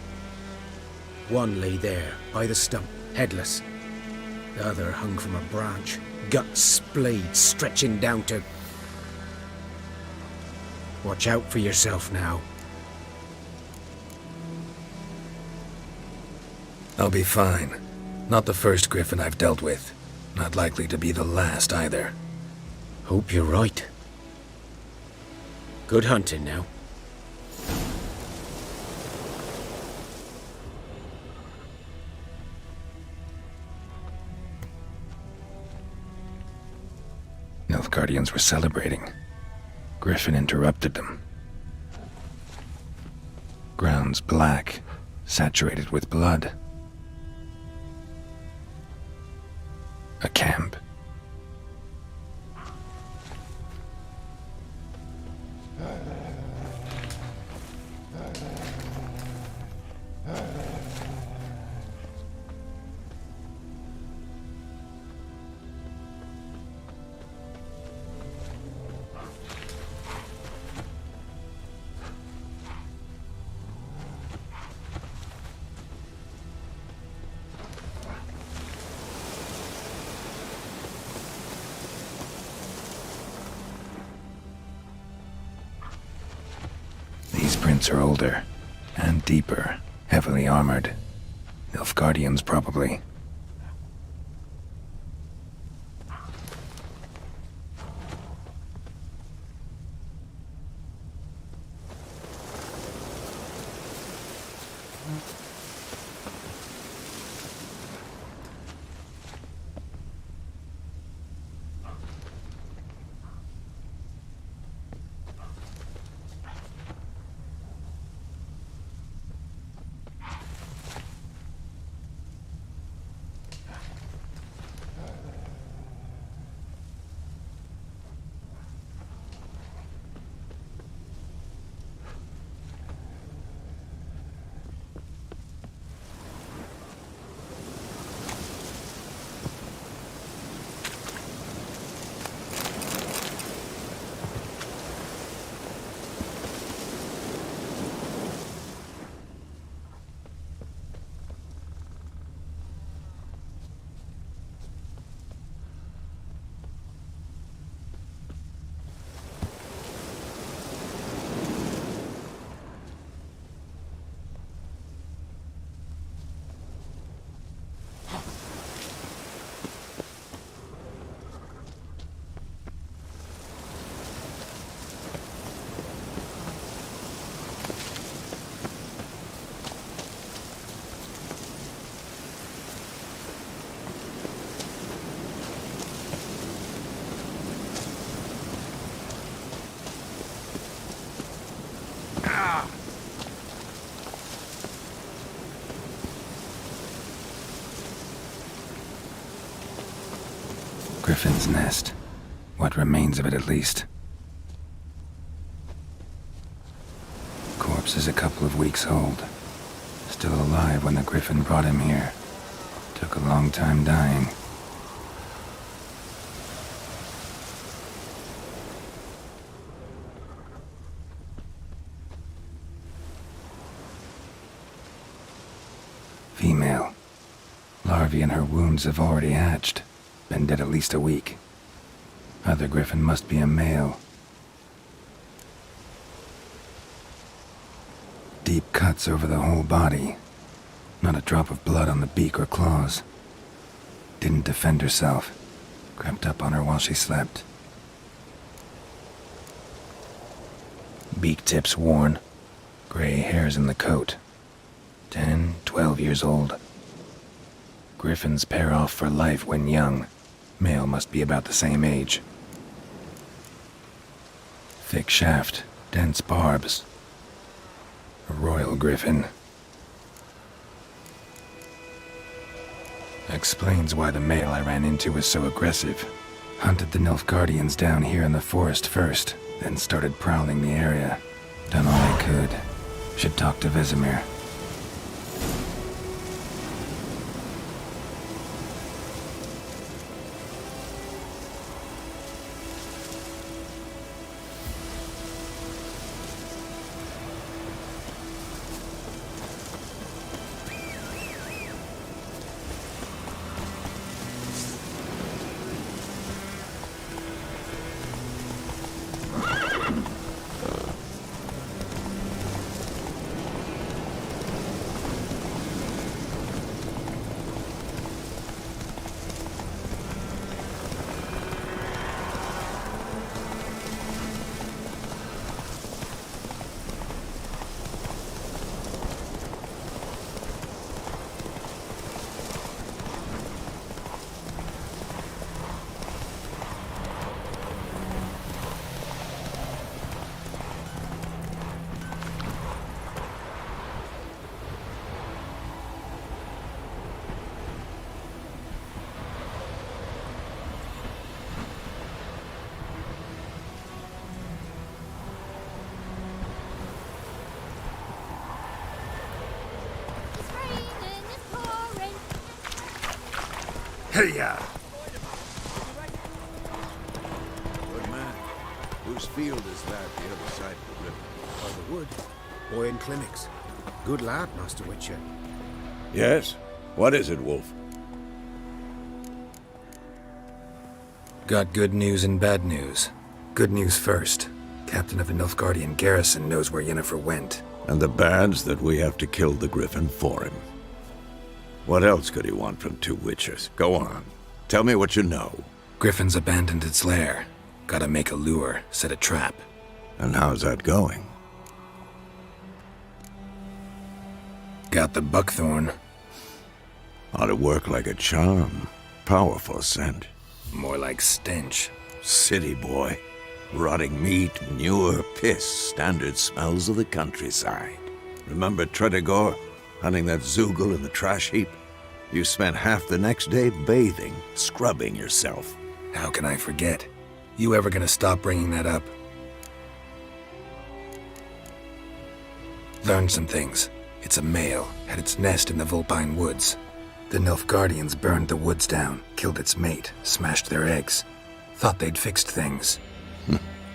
One lay there, by the stump, headless. The other hung from a branch, guts splayed, stretching down to... Watch out for yourself now. I'll be fine. Not the first Griffin I've dealt with. Not likely to be the last, either. Hope you're right. Good hunting now. Nilfgaardians were celebrating. Griffin interrupted them. Ground's black, saturated with blood. A camp. These prints are older, and deeper, heavily armored. Nilfgaardians, probably. Griffin's nest. What remains of it, at least. Corpse is a couple of weeks old. Still alive when the Griffin brought him here. Took a long time dying. Female. Larvae in her wounds have already hatched. Been dead at least a week. Other Griffin must be a male. Deep cuts over the whole body. Not a drop of blood on the beak or claws. Didn't defend herself. Crept up on her while she slept. Beak tips worn. Gray hairs in the coat. 10, 12 years old. Griffins pair off for life when young. Male must be about the same age. Thick shaft, dense barbs. A royal griffin. Explains why the male I ran into was so aggressive. Hunted the Nilfgaardians down here in the forest first, then started prowling the area. Done all I could. Should talk to Vesemir. Hey-ya! Good man. Whose field is that the other side of the river? By the wood. Boy in clinics. Good lad, Master Witcher. Yes? What is it, Wolf? Got good news and bad news. Good news first. Captain of the Nilfgaardian garrison knows where Yennefer went. And the bad's that we have to kill the Griffin for him. What else could he want from two witchers? Go on. Tell me what you know. Griffin's abandoned its lair. Gotta make a lure, set a trap. And how's that going? Got the buckthorn. Ought to work like a charm. Powerful scent. More like stench. City boy. Rotting meat, manure, piss. Standard smells of the countryside. Remember Tredegor? Hunting that Zoogle in the trash heap? You spent half the next day bathing, scrubbing yourself. How can I forget? You ever gonna stop bringing that up? Learned some things. It's a male, had its nest in the Vulpine Woods. The Nilfgaardians burned the woods down, killed its mate, smashed their eggs. Thought they'd fixed things.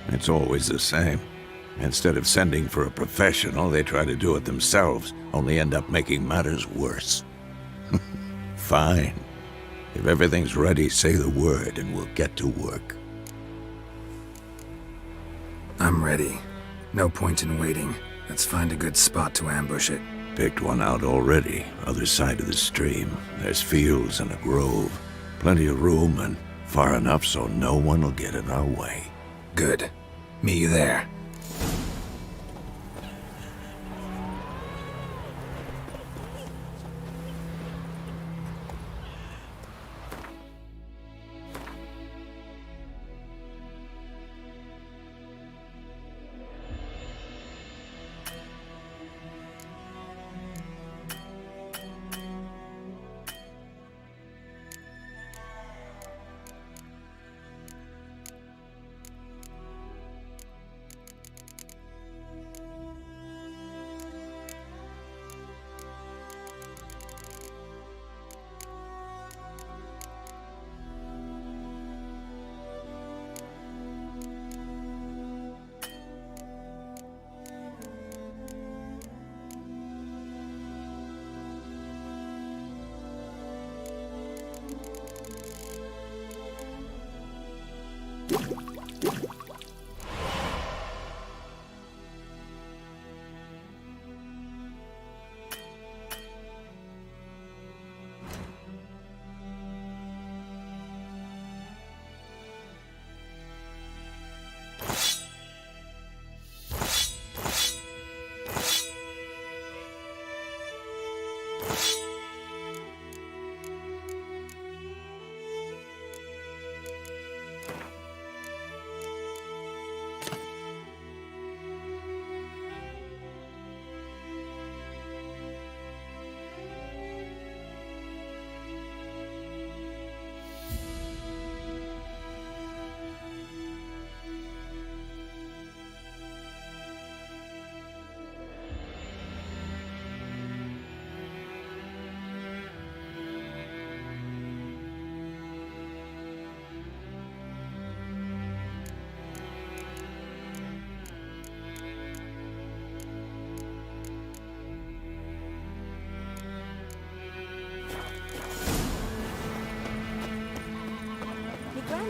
It's always the same. Instead of sending for a professional, they try to do it themselves, only end up making matters worse. Fine. If everything's ready, say the word and we'll get to work. I'm ready. No point in waiting. Let's find a good spot to ambush it. Picked one out already, other side of the stream. There's fields and a grove. Plenty of room and far enough so no one will get in our way. Good. Meet you there.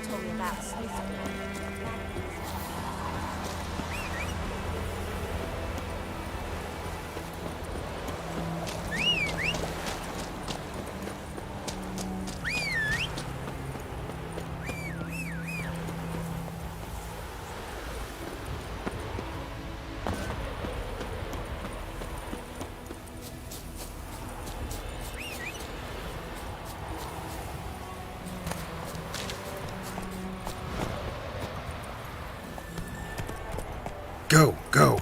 Paul told me about Smith. Go, go.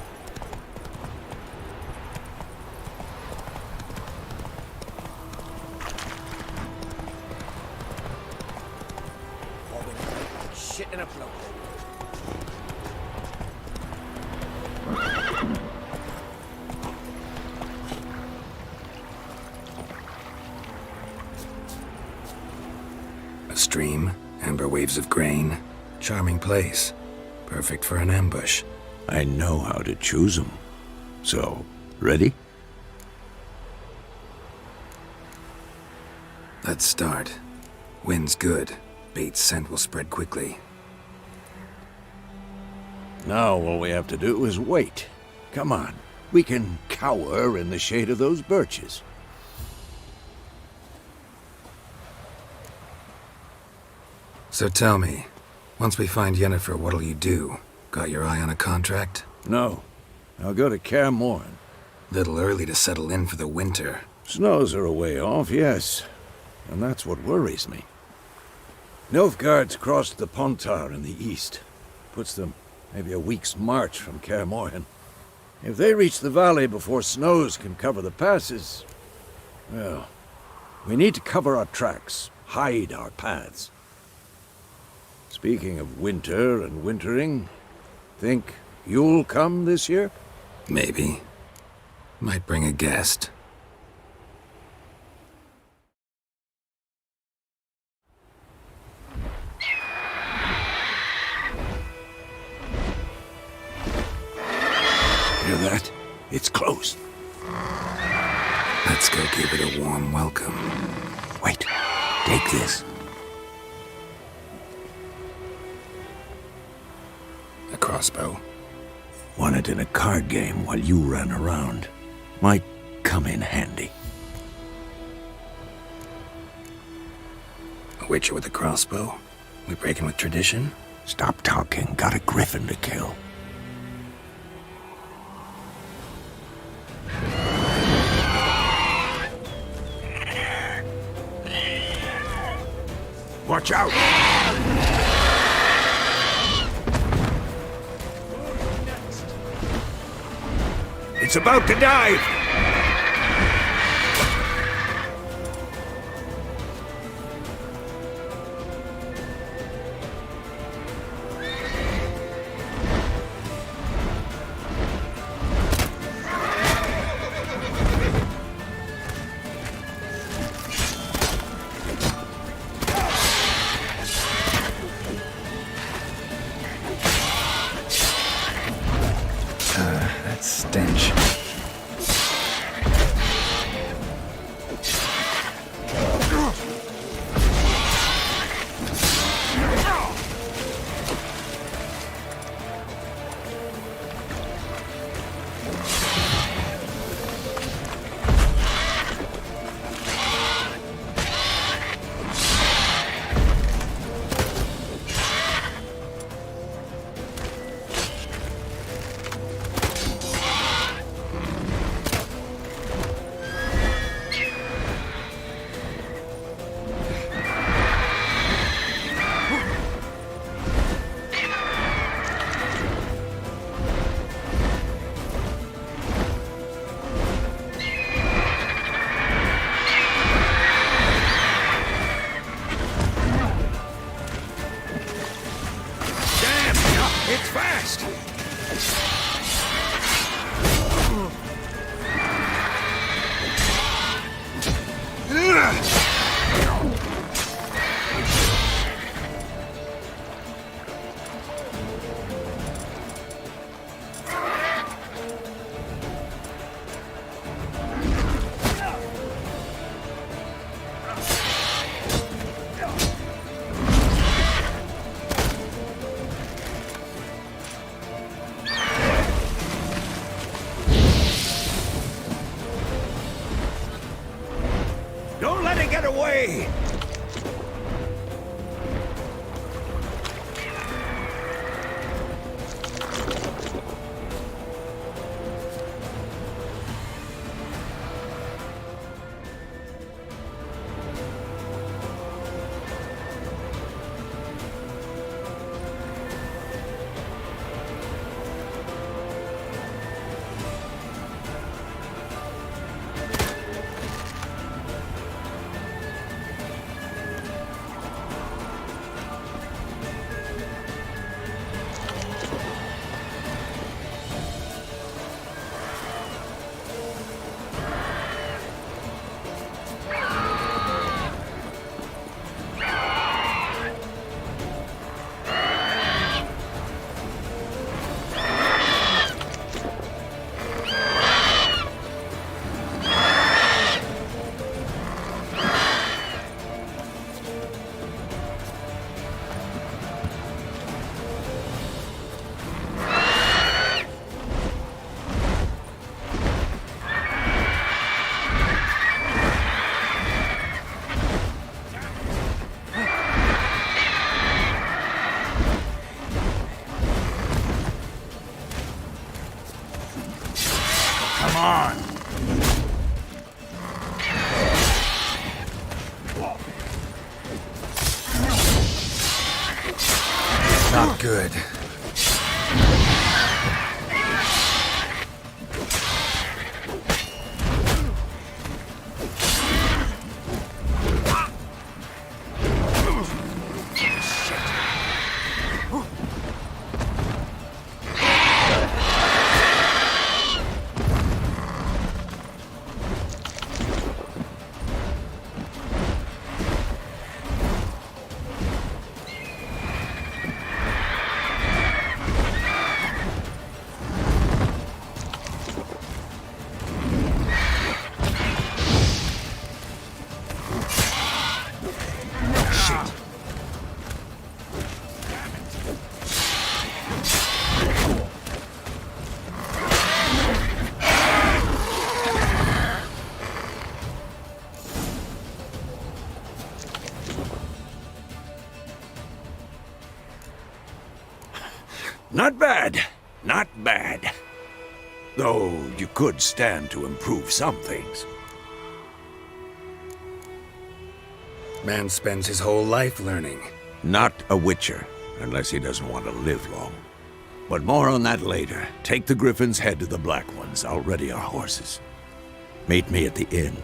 Shit in a float. A stream, amber waves of grain. Charming place. Perfect for an ambush. I know how to choose them. So, ready? Let's start. Wind's good. Bait's scent will spread quickly. Now all we have to do is wait. Come on. We can cower in the shade of those birches. So tell me, once we find Yennefer, what'll you do? Got your eye on a contract? No. I'll go to Kaer Morhen. Little early to settle in for the winter. Snows are a way off, yes. And that's what worries me. Nilfgaard's crossed the Pontar in the east. Puts them maybe a week's march from Kaer Morhen. If they reach the valley before snows can cover the passes, well, we need to cover our tracks, hide our paths. Speaking of winter and wintering, think you'll come this year? Maybe. Might bring a guest. Hear that? It's close. Let's go give it a warm welcome. Wait. Take this. A crossbow. Won it in a card game while you ran around. Might come in handy. A witcher with a crossbow? We breaking with tradition? Stop talking. Got a griffin to kill. Watch out! It's about to dive! That stench. can't get away! Not good. Not bad. Not bad. Though you could stand to improve some things. Man spends his whole life learning. Not a Witcher, unless he doesn't want to live long. But more on that later. Take the Griffin's head to the Black Ones. I'll ready our horses. Meet me at the inn.